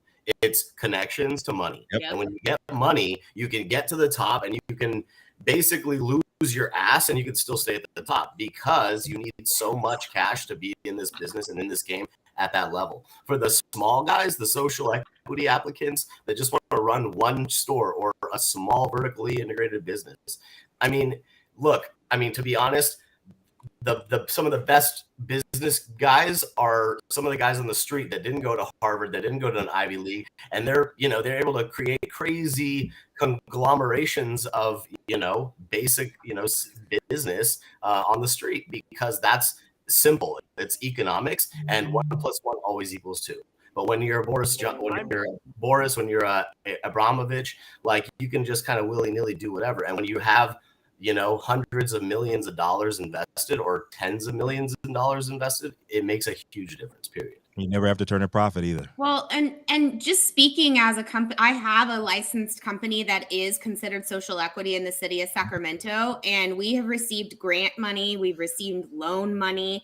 It's connections to money. Yep. And when you get money, you can get to the top and you can basically lose your ass and you can still stay at the top because you need so much cash to be in this business and in this game at that level. For the small guys, the social equity applicants that just want to run one store or a small vertically integrated business. I mean, look, to be honest, some of the best business guys are some of the guys on the street that didn't go to Harvard, that didn't go to an Ivy League, and they're able to create crazy conglomerations of basic business on the street because that's simple. It's economics, and 1 + 1 always equals 2. But when you're when you're Abramovich, like you can just kind of willy-nilly do whatever. And when you have hundreds of millions of dollars invested or tens of millions of dollars invested, it makes a huge difference, period. You never have to turn a profit either. Well, and just speaking as a company, I have a licensed company that is considered social equity in the city of Sacramento, and we have received grant money, we've received loan money,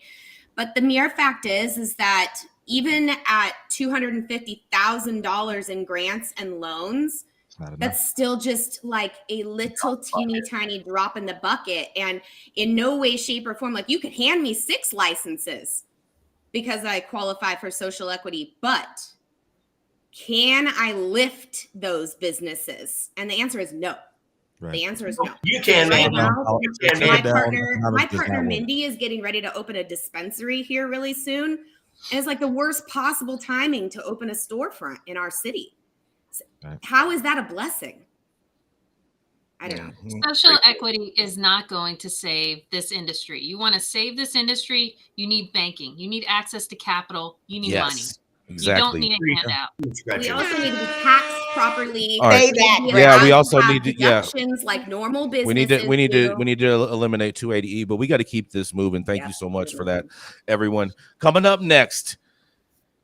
but the mere fact is that even at $250,000 in grants and loans, that's still just like a little teeny tiny drop in the bucket. And in no way, shape, or form, like you could hand me 6 licenses because I qualify for social equity, but can I lift those businesses? And the answer is no. Right. The answer is no. You can. Right now, my down. partner Just not work. Manndie is getting ready to open a dispensary here really soon. And it's like the worst possible timing to open a storefront in our city. Right. How is that a blessing? I don't know. Social equity is not going to save this industry. You want to save this industry, you need banking. You need access to capital. You need money. Exactly. You don't need a handout. We also need to be taxed properly. All right. Say that. Yeah, we also need to deductions like normal businesses. We need to eliminate 280E, but we got to keep this moving. Thank you so much for that, everyone. Coming up next,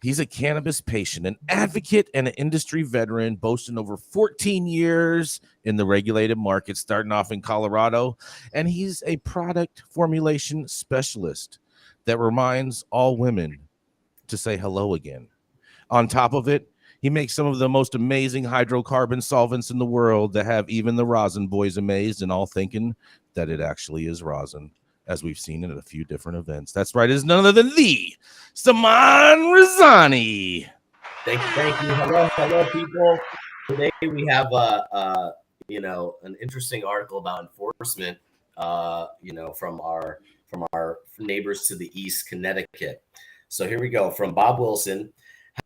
he's a cannabis patient, an advocate, and an industry veteran, boasting over 14 years in the regulated market, starting off in Colorado. And he's a product formulation specialist that reminds all women to say hello again. On top of it, he makes some of the most amazing hydrocarbon solvents in the world that have even the rosin boys amazed and all thinking that it actually is rosin, as we've seen it at a few different events. That's right. It's none other than the Saman Razani. Thank you. Hello, people. Today we have an interesting article about enforcement. From our neighbors to the east, Connecticut. So here we go from Bob Wilson.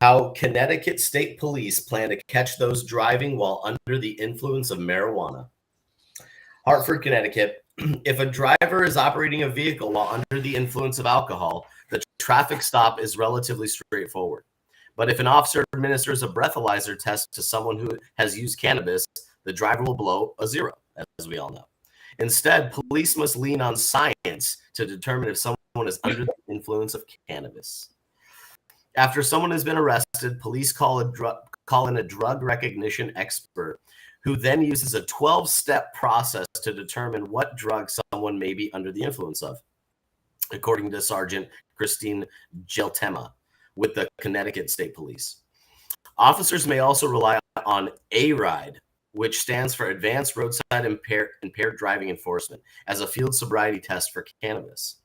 How Connecticut State Police plan to catch those driving while under the influence of marijuana. Hartford, Connecticut. If a driver is operating a vehicle while under the influence of alcohol, the traffic stop is relatively straightforward. But if an officer administers a breathalyzer test to someone who has used cannabis, the driver will blow a 0, as we all know. Instead, police must lean on science to determine if someone is under the influence of cannabis. After someone has been arrested, police call in a drug recognition expert who then uses a 12-step process to determine what drug someone may be under the influence of, according to Sergeant Christine Geltema with the Connecticut State Police. Officers may also rely on ARIDE, which stands for Advanced Roadside Impaired Driving Enforcement, as a field sobriety test for cannabis.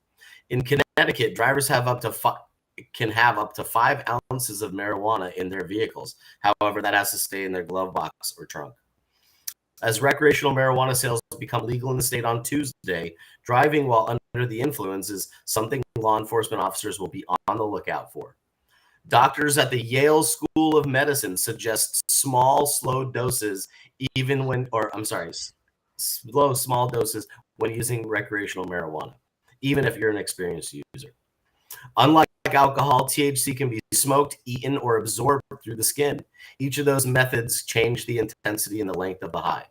In Connecticut, drivers can have up to 5 ounces of marijuana in their vehicles. However, that has to stay in their glove box or trunk. As recreational marijuana sales become legal in the state on Tuesday, driving while under the influence is something law enforcement officers will be on the lookout for. Doctors at the Yale School of Medicine suggest slow doses small doses when using recreational marijuana, even if you're an experienced user. Unlike alcohol, THC can be smoked, eaten, or absorbed through the skin. Each of those methods change the intensity and the length of the high.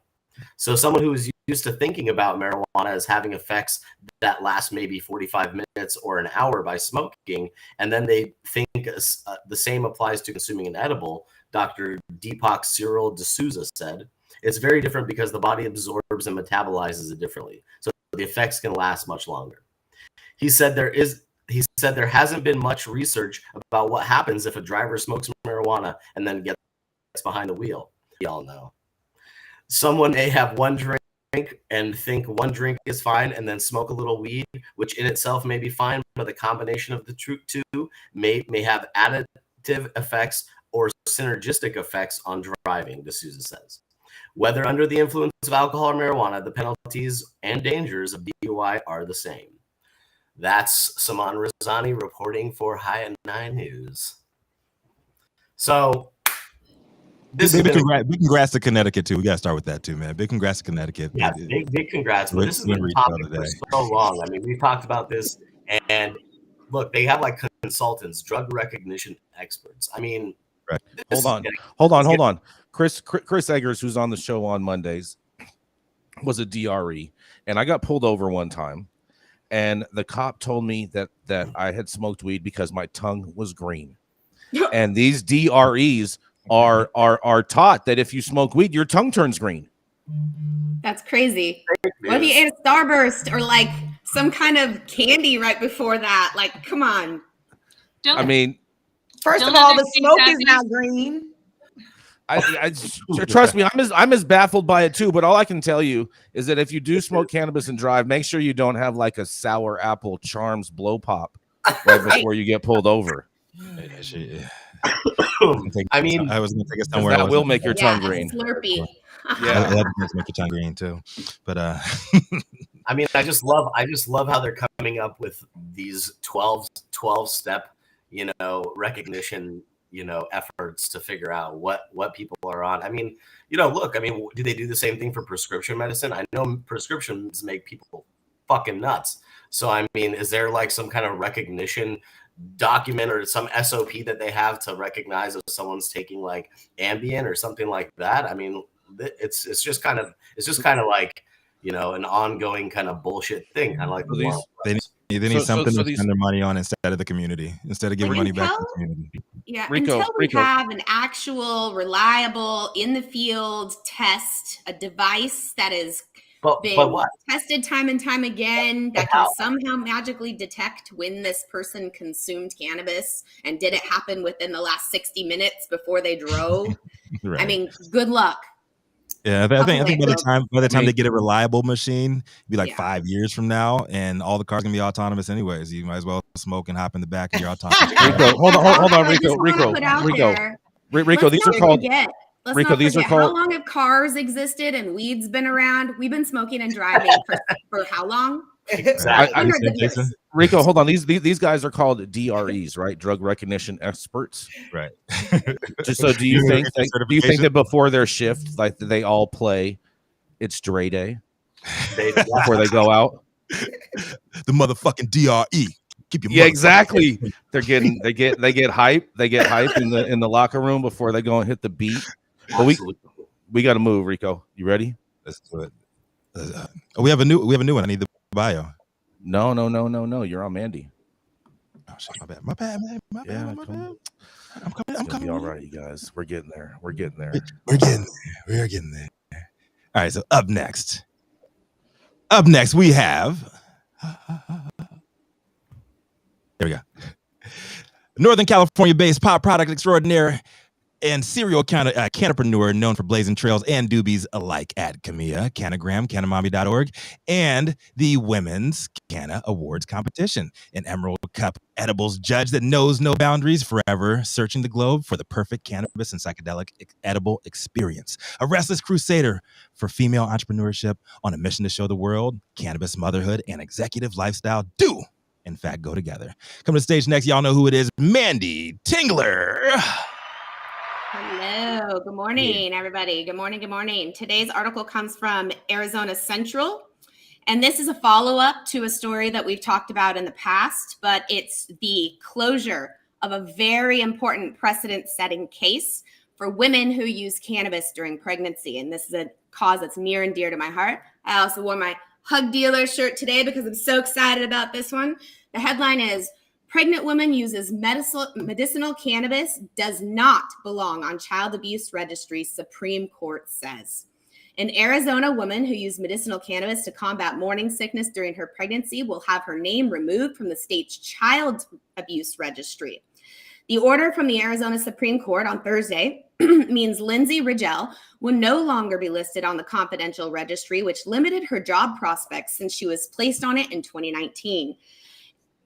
So someone who is used to thinking about marijuana as having effects that last maybe 45 minutes or an hour by smoking, and then they think the same applies to consuming an edible, Dr. Deepak Cyril D'Souza said, it's very different because the body absorbs and metabolizes it differently. So the effects can last much longer. He said there hasn't been much research about what happens if a driver smokes marijuana and then gets behind the wheel. We all know. Someone may have one drink and think one drink is fine and then smoke a little weed, which in itself may be fine, but the combination of the two may have additive effects or synergistic effects on driving, D'Souza says. Whether under the influence of alcohol or marijuana, the penalties and dangers of DUI are the same. That's Saman Razani reporting for High at 9 News. So, big congrats to Connecticut too. We gotta start with that too, man. Big congrats to Connecticut. Yeah, big congrats. But this has been a topic for so long. I mean, we've talked about this, and look, they have like consultants, drug recognition experts. I mean, right. Hold on. Chris Eggers, who's on the show on Mondays, was a DRE, and I got pulled over one time, and the cop told me that I had smoked weed because my tongue was green, and these DREs are taught that if you smoke weed, your tongue turns green. That's crazy. What if you ate a Starburst or like some kind of candy right before that? Like, come on. First of all, the smoke is not green. I trust me, I'm as baffled by it too. But all I can tell you is that if you do smoke cannabis and drive, make sure you don't have like a sour apple Charms blow pop right before you get pulled over. I mean, I was going to take it somewhere. That will make your tongue green. Slurpee. Yeah, that does make your tongue green too. But I mean, I just love how they're coming up with these 12-step, recognition, efforts to figure out what people are on. I mean, look, do they do the same thing for prescription medicine? I know prescriptions make people fucking nuts. So, I mean, is there like some kind of recognition document or some SOP that they have to recognize if someone's taking like Ambien or something like that? I mean, it's just kind of like, an ongoing kind of bullshit thing. Kind of like they need something to spend their money on instead of the community, instead of giving money back to the community. Yeah, until we have an actual, reliable, in the field test, a device that is been tested time and time again that can somehow magically detect when this person consumed cannabis and did it happen within the last 60 minutes before they drove. Right. I mean, good luck. Yeah, I think by the time they get a reliable machine, it'll be like 5 years from now, and all the cars gonna be autonomous anyways. You might as well smoke and hop in the back of your autonomous. Hold on, Rico. These are called. Rico, these are called. How long have cars existed and weed's been around? We've been smoking and driving for how long? Exactly. Rico, hold on. These guys are called DREs, right? Drug recognition experts, right? Just so, do you think that before their shift, like they all play "It's Dre Day" before they go out? The motherfucking DRE. Keep your exactly. They get hype. They get hype in the locker room before they go and hit the beat. But we got to move, Rico. You ready? Let's do it. We have a new one. I need the bio. No. You're on Manndie. Oh shit, my bad. I'm coming. All right, you guys. We're getting there. We're getting there. All right. So up next, we have. There we go. Northern California-based pop product extraordinaire and serial cannapreneur known for blazing trails and doobies alike at Camilla, Canagram, Canamami.org, and the Women's Canna Awards competition. An Emerald Cup edibles judge that knows no boundaries, forever searching the globe for the perfect cannabis and psychedelic edible experience. A restless crusader for female entrepreneurship on a mission to show the world cannabis, motherhood, and executive lifestyle do in fact, go together. Come to the stage next. Y'all know who it is. Manndie Tingler. Hello. Good morning, everybody. Good morning. Good morning. Today's article comes from Arizona Central. And this is a follow-up to a story that we've talked about in the past, but it's the closure of a very important precedent-setting case for women who use cannabis during pregnancy. And this is a cause that's near and dear to my heart. I also wore my Hug Dealer shirt today because I'm so excited about this one. The headline is, Pregnant Woman Uses Medicinal Cannabis Does Not Belong on Child Abuse Registry, Supreme Court Says. An Arizona woman who used medicinal cannabis to combat morning sickness during her pregnancy will have her name removed from the state's child abuse registry. The order from the Arizona Supreme Court on Thursday means Lindsay Rigel will no longer be listed on the confidential registry, which limited her job prospects since she was placed on it in 2019.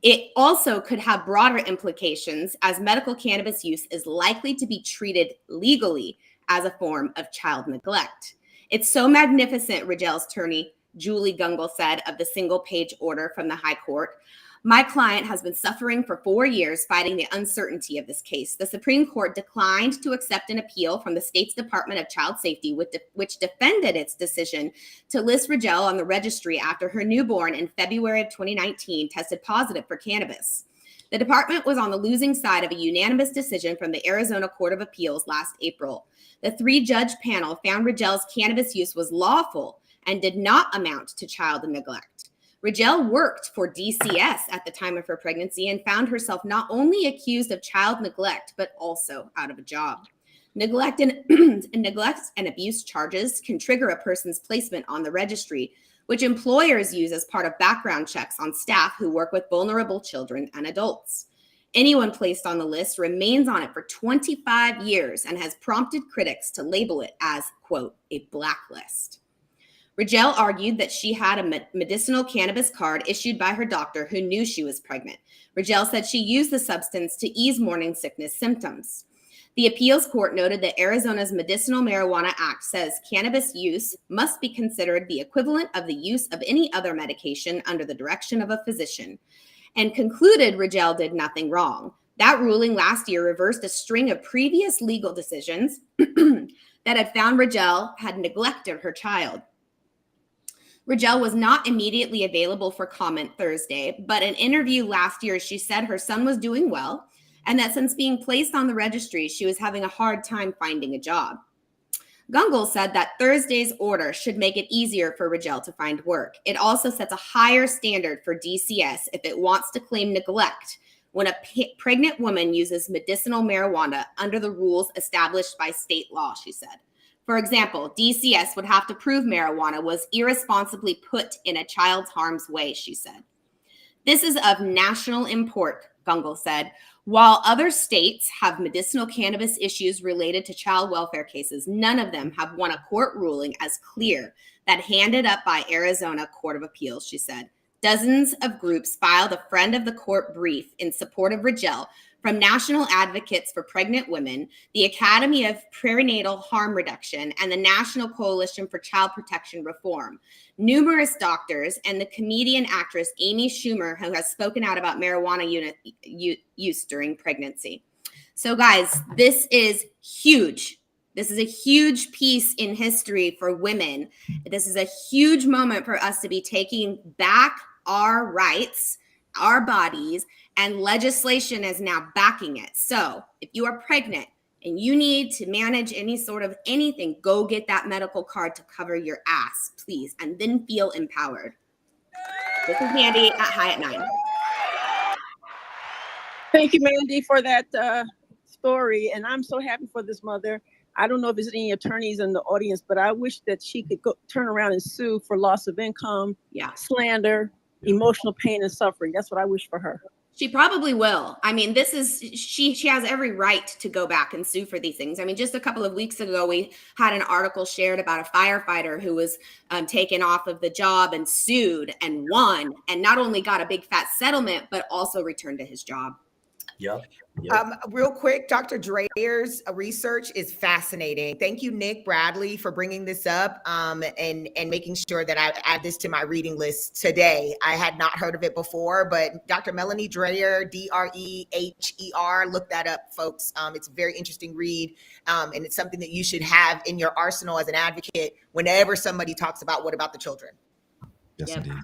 It also could have broader implications as medical cannabis use is likely to be treated legally as a form of child neglect. It's so magnificent, Rigel's attorney, Julie Gungle, said of the single-page order from the High Court. My client has been suffering for 4 years fighting the uncertainty of this case. The Supreme Court declined to accept an appeal from the state's Department of Child Safety, which defended its decision to list Rigel on the registry after her newborn in February of 2019 tested positive for cannabis. The department was on the losing side of a unanimous decision from the Arizona Court of Appeals last April. The 3-judge panel found Rigel's cannabis use was lawful and did not amount to child neglect. Rigel worked for DCS at the time of her pregnancy and found herself not only accused of child neglect, but also out of a job. Neglect and abuse charges can trigger a person's placement on the registry, which employers use as part of background checks on staff who work with vulnerable children and adults. Anyone placed on the list remains on it for 25 years and has prompted critics to label it as, quote, a blacklist. Rigel argued that she had a medicinal cannabis card issued by her doctor who knew she was pregnant. Rigel said she used the substance to ease morning sickness symptoms. The appeals court noted that Arizona's Medicinal Marijuana Act says cannabis use must be considered the equivalent of the use of any other medication under the direction of a physician, and concluded Rigel did nothing wrong. That ruling last year reversed a string of previous legal decisions that had found Rigel had neglected her child. Rigel was not immediately available for comment Thursday, but in an interview last year, she said her son was doing well and that since being placed on the registry, she was having a hard time finding a job. Gungle said that Thursday's order should make it easier for Rigel to find work. It also sets a higher standard for DCS if it wants to claim neglect when a pregnant woman uses medicinal marijuana under the rules established by state law, she said. For example, DCS would have to prove marijuana was irresponsibly put in a child's harm's way, she said. This is of national import, Gungle said. While other states have medicinal cannabis issues related to child welfare cases, none of them have won a court ruling as clear that handed up by Arizona Court of Appeals, she said. Dozens of groups filed a friend of the court brief in support of Rigel, from National Advocates for Pregnant Women, the Academy of Perinatal Harm Reduction, and the National Coalition for Child Protection Reform. Numerous doctors and the comedian actress Amy Schumer, who has spoken out about marijuana use during pregnancy. So guys, this is huge. This is a huge piece in history for women. This is a huge moment for us to be taking back our rights, our bodies, and legislation is now backing it. So if you are pregnant and you need to manage any sort of anything, go get that medical card to cover your ass, please, and then feel empowered. This is Manndie at High at 9. Thank you, Manndie, for that story. And I'm so happy for this mother. I don't know if there's any attorneys in the audience, but I wish that she could go turn around and sue for loss of income, slander, emotional pain and suffering. That's what I wish for her. She probably will. I mean, this is, she has every right to go back and sue for these things. I mean, just a couple of weeks ago, we had an article shared about a firefighter who was taken off of the job and sued and won, and not only got a big fat settlement, but also returned to his job. Yep. Yep. Real quick, Dr. Dreyer's research is fascinating. Thank you, Nick Bradley, for bringing this up and making sure that I add this to my reading list today. I had not heard of it before, but Dr. Melanie Dreyer, Dreher, look that up, folks. It's a very interesting read, and it's something that you should have in your arsenal as an advocate whenever somebody talks about what about the children. Yes, Yep. indeed.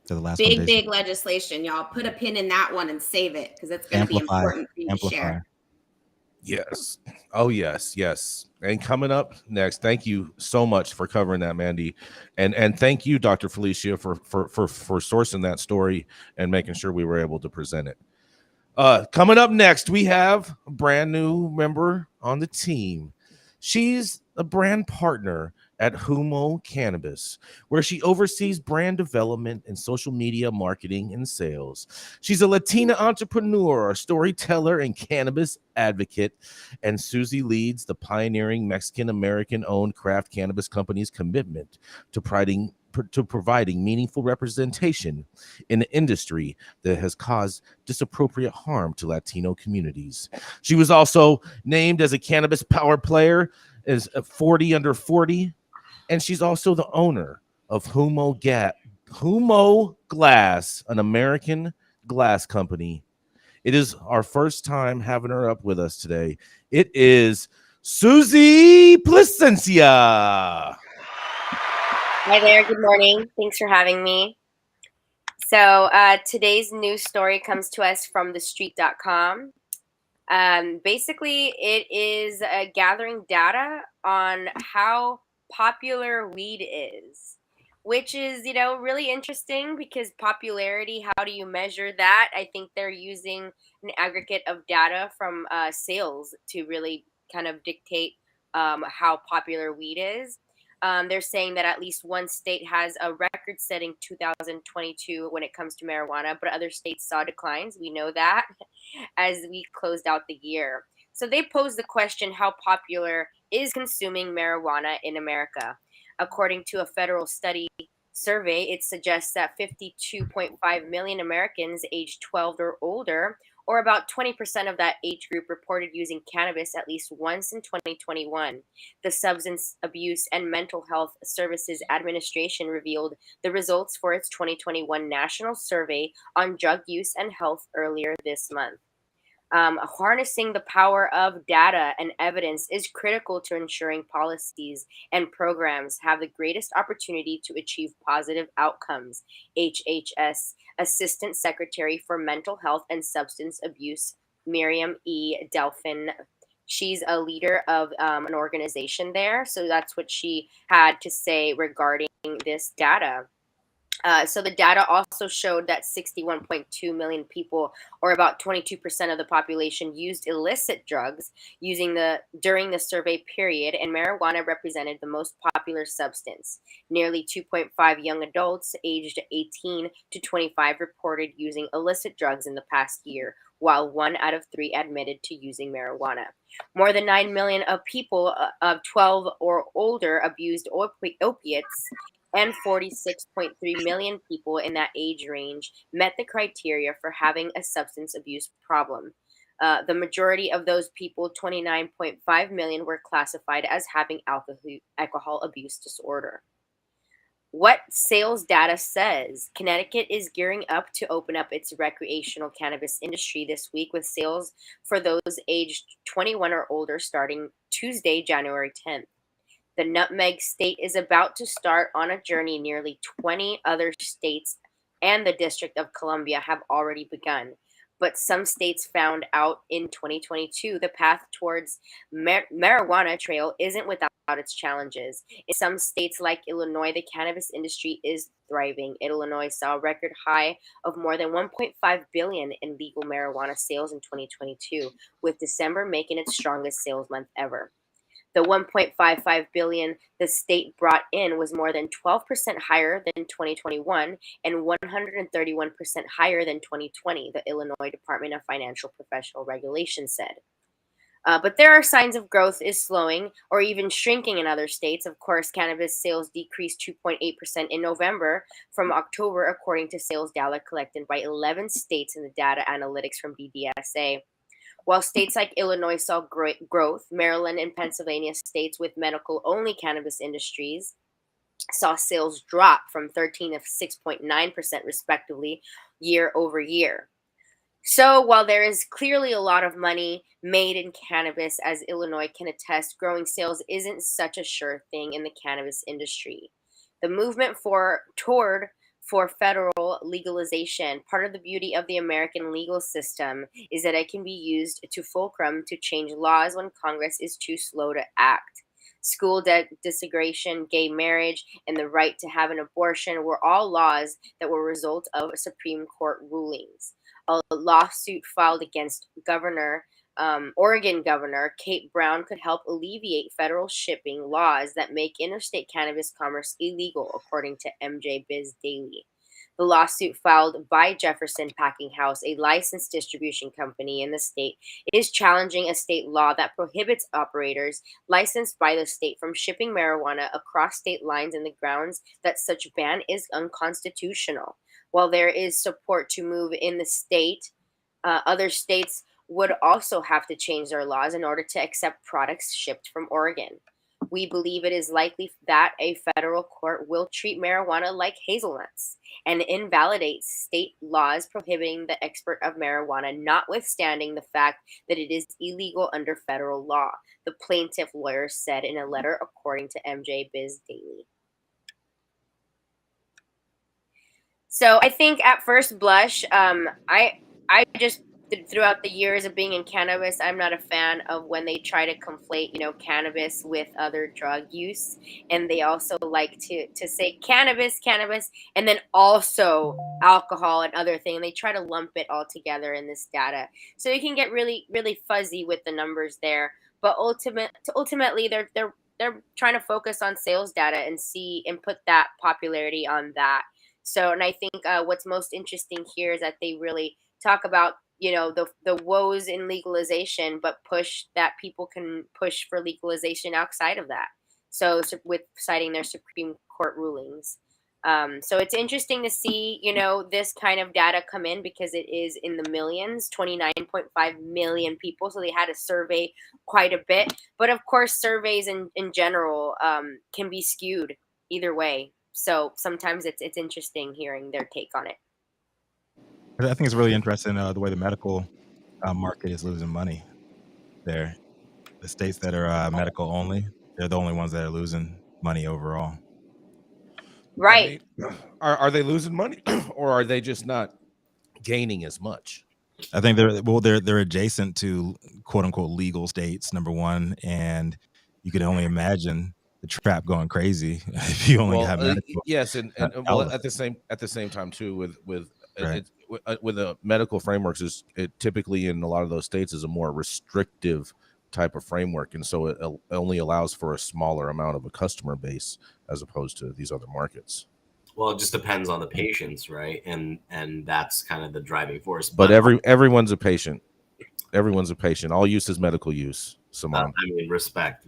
So the last Big, one, big legislation, y'all. Put a pin in that one and save it because it's going to be Amplify. important for you to share. Yes. Oh, yes, yes. And coming up next, thank you so much for covering that, Manndie, and thank you, Dr. Felicia, for sourcing that story and making sure we were able to present it. Coming up next, we have a brand new member on the team. She's a brand partner at Humo Cannabis, where she oversees brand development and social media marketing and sales. She's a Latina entrepreneur, a storyteller, and cannabis advocate. And Susie leads the pioneering Mexican-American-owned craft cannabis company's commitment to providing meaningful representation in an industry that has caused disappropriate harm to Latino communities. She was also named as a cannabis power player as 40 under 40, and she's also the owner of Humo Glass, an American glass company. It is our first time having her up with us today. It is Susie Plascencia. Hi there. Good morning. Thanks for having me. So today's news story comes to us from thestreet.com. Basically, it is gathering data on how popular weed is, which is, really interesting because popularity, how do you measure that? I think they're using an aggregate of data from sales to really kind of dictate how popular weed is. They're saying that at least one state has a record-setting 2022 when it comes to marijuana, but other states saw declines. We know that as we closed out the year. So they posed the question, how popular is consuming marijuana in America? According to a federal study survey, it suggests that 52.5 million Americans aged 12 or older, or about 20% of that age group, reported using cannabis at least once in 2021. The Substance Abuse and Mental Health Services Administration revealed the results for its 2021 National Survey on Drug Use and Health earlier this month. Harnessing the power of data and evidence is critical to ensuring policies and programs have the greatest opportunity to achieve positive outcomes. HHS Assistant Secretary for Mental Health and Substance Abuse, Miriam E. Delphin. She's a leader of an organization there. So that's what she had to say regarding this data. So the data also showed that 61.2 million people, or about 22% of the population, used illicit drugs during the survey period, and marijuana represented the most popular substance. Nearly 2.5 young adults aged 18 to 25 reported using illicit drugs in the past year, while 1 out of 3 admitted to using marijuana. More than 9 million of people of 12 or older abused opiates, and 46.3 million people in that age range met the criteria for having a substance abuse problem. The majority of those people, 29.5 million, were classified as having alcohol abuse disorder. What sales data says, Connecticut is gearing up to open up its recreational cannabis industry this week, with sales for those aged 21 or older starting Tuesday, January 10th. The Nutmeg State is about to start on a journey nearly 20 other states and the District of Columbia have already begun. But some states found out in 2022 the path towards marijuana trail isn't without its challenges. In some states like Illinois, the cannabis industry is thriving. Illinois saw a record high of more than $1.5 billion in legal marijuana sales in 2022, with December making its strongest sales month ever. The $1.55 billion the state brought in was more than 12% higher than 2021 and 131% higher than 2020, the Illinois Department of Financial Professional Regulation said. But there are signs of growth is slowing or even shrinking in other states. Of course, cannabis sales decreased 2.8% in November from October, according to sales data collected by 11 states in the data analytics from BDSA. While states like Illinois saw growth, Maryland and Pennsylvania, states with medical-only cannabis industries, saw sales drop from 13 to 6.9% respectively year over year. So while there is clearly a lot of money made in cannabis, as Illinois can attest, growing sales isn't such a sure thing in the cannabis industry. The movement toward federal legalization, part of the beauty of the American legal system is that it can be used to fulcrum to change laws when Congress is too slow to act. School desegregation, gay marriage, and the right to have an abortion were all laws that were a result of Supreme Court rulings. A lawsuit filed against Oregon Governor Kate Brown could help alleviate federal shipping laws that make interstate cannabis commerce illegal, according to MJ Biz Daily. The lawsuit filed by Jefferson Packing House, a licensed distribution company in the state, is challenging a state law that prohibits operators licensed by the state from shipping marijuana across state lines in the grounds that such ban is unconstitutional. While there is support to move in the state, other states would also have to change their laws in order to accept products shipped from Oregon. We believe it is likely that a federal court will treat marijuana like hazelnuts and invalidate state laws prohibiting the export of marijuana, notwithstanding the fact that it is illegal under federal law, the plaintiff lawyer said in a letter, according to MJ Biz Daily. So I think at first blush, I just, throughout the years of being in cannabis, I'm not a fan of when they try to conflate, cannabis with other drug use. And they also like to say cannabis, and then also alcohol and other things. And they try to lump it all together in this data. So you can get really, really fuzzy with the numbers there. But ultimately, they're trying to focus on sales data and put that popularity on that. So, and I think what's most interesting here is that they really talk about, the woes in legalization, but push that people can push for legalization outside of that. So with citing their Supreme Court rulings. So it's interesting to see, this kind of data come in because it is in the millions, 29.5 million people. So they had to survey quite a bit. But of course, surveys in general can be skewed either way. So sometimes it's interesting hearing their take on it. I think it's really interesting the way the medical market is losing money there. The states that are medical only, they're the only ones that are losing money overall. Right. I mean, are they losing money or are they just not gaining as much? I think they're adjacent to quote unquote legal states, number one, and you could only imagine the trap going crazy if you only have medical. Yes, and at the same time too with the medical frameworks is it typically in a lot of those states is a more restrictive type of framework, and so it only allows for a smaller amount of a customer base as opposed to these other markets. Well, it just depends on the patients, right? And that's kind of the driving force. But everyone's a patient. Everyone's a patient. All use is medical use. Saman. I mean, respect,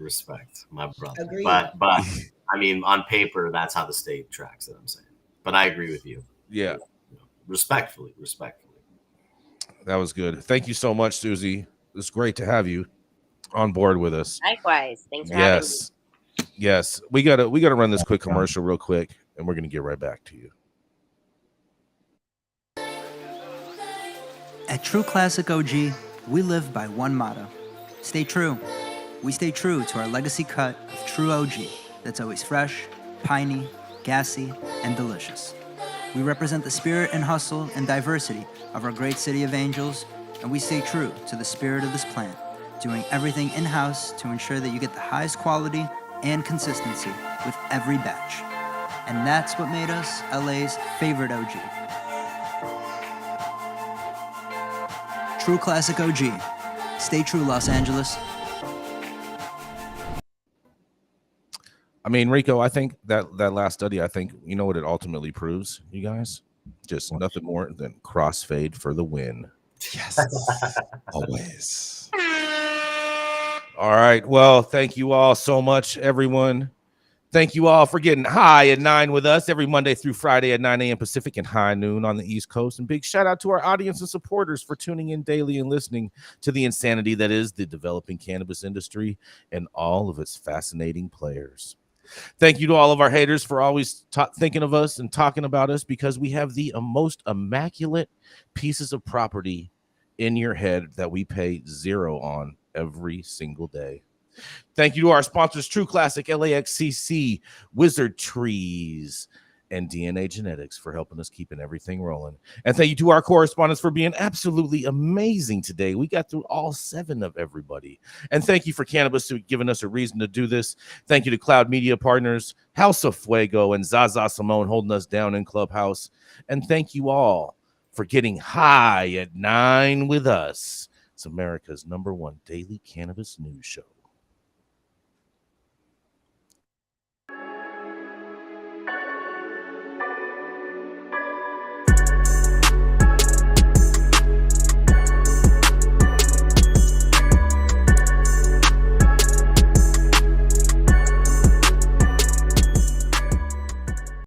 my brother. Agreed. But I mean, on paper, that's how the state tracks it. I'm saying, but I agree with you. Yeah, respectfully. That was good. Thank you so much, Susie. It's great to have you on board with us. Likewise. Thanks for having me. Yes. We gotta run this quick commercial real quick, and we're gonna get right back to you. At True Classic OG, we live by one motto: stay true. We stay true to our legacy cut of True OG that's always fresh, piney, gassy, and delicious. We represent the spirit and hustle and diversity of our great city of Angels, and we stay true to the spirit of this plant, doing everything in-house to ensure that you get the highest quality and consistency with every batch. And that's what made us LA's favorite OG. True Classic OG. Stay true, Los Angeles. I mean, Rico, I think that last study, I think, you know what it ultimately proves, you guys? Just nothing more than crossfade for the win. Yes. Always. All right. Well, thank you all so much, everyone. Thank you all for getting high at 9 with us every Monday through Friday at 9 a.m. Pacific and high noon on the East Coast. And big shout out to our audience and supporters for tuning in daily and listening to the insanity that is the developing cannabis industry and all of its fascinating players. Thank you to all of our haters for always thinking of us and talking about us, because we have the most immaculate pieces of property in your head that we pay zero on every single day. Thank you to our sponsors, True Classic, LAXCC, Wizard Trees, and DNA Genetics for helping us keeping everything rolling. And thank you to our correspondents for being absolutely amazing today. We got through all 7 of everybody. And thank you for Cannabis for giving us a reason to do this. Thank you to Cloud Media Partners, House of Fuego, and Zaza Simone holding us down in Clubhouse. And thank you all for getting high at 9 with us. It's America's #1 daily cannabis news show.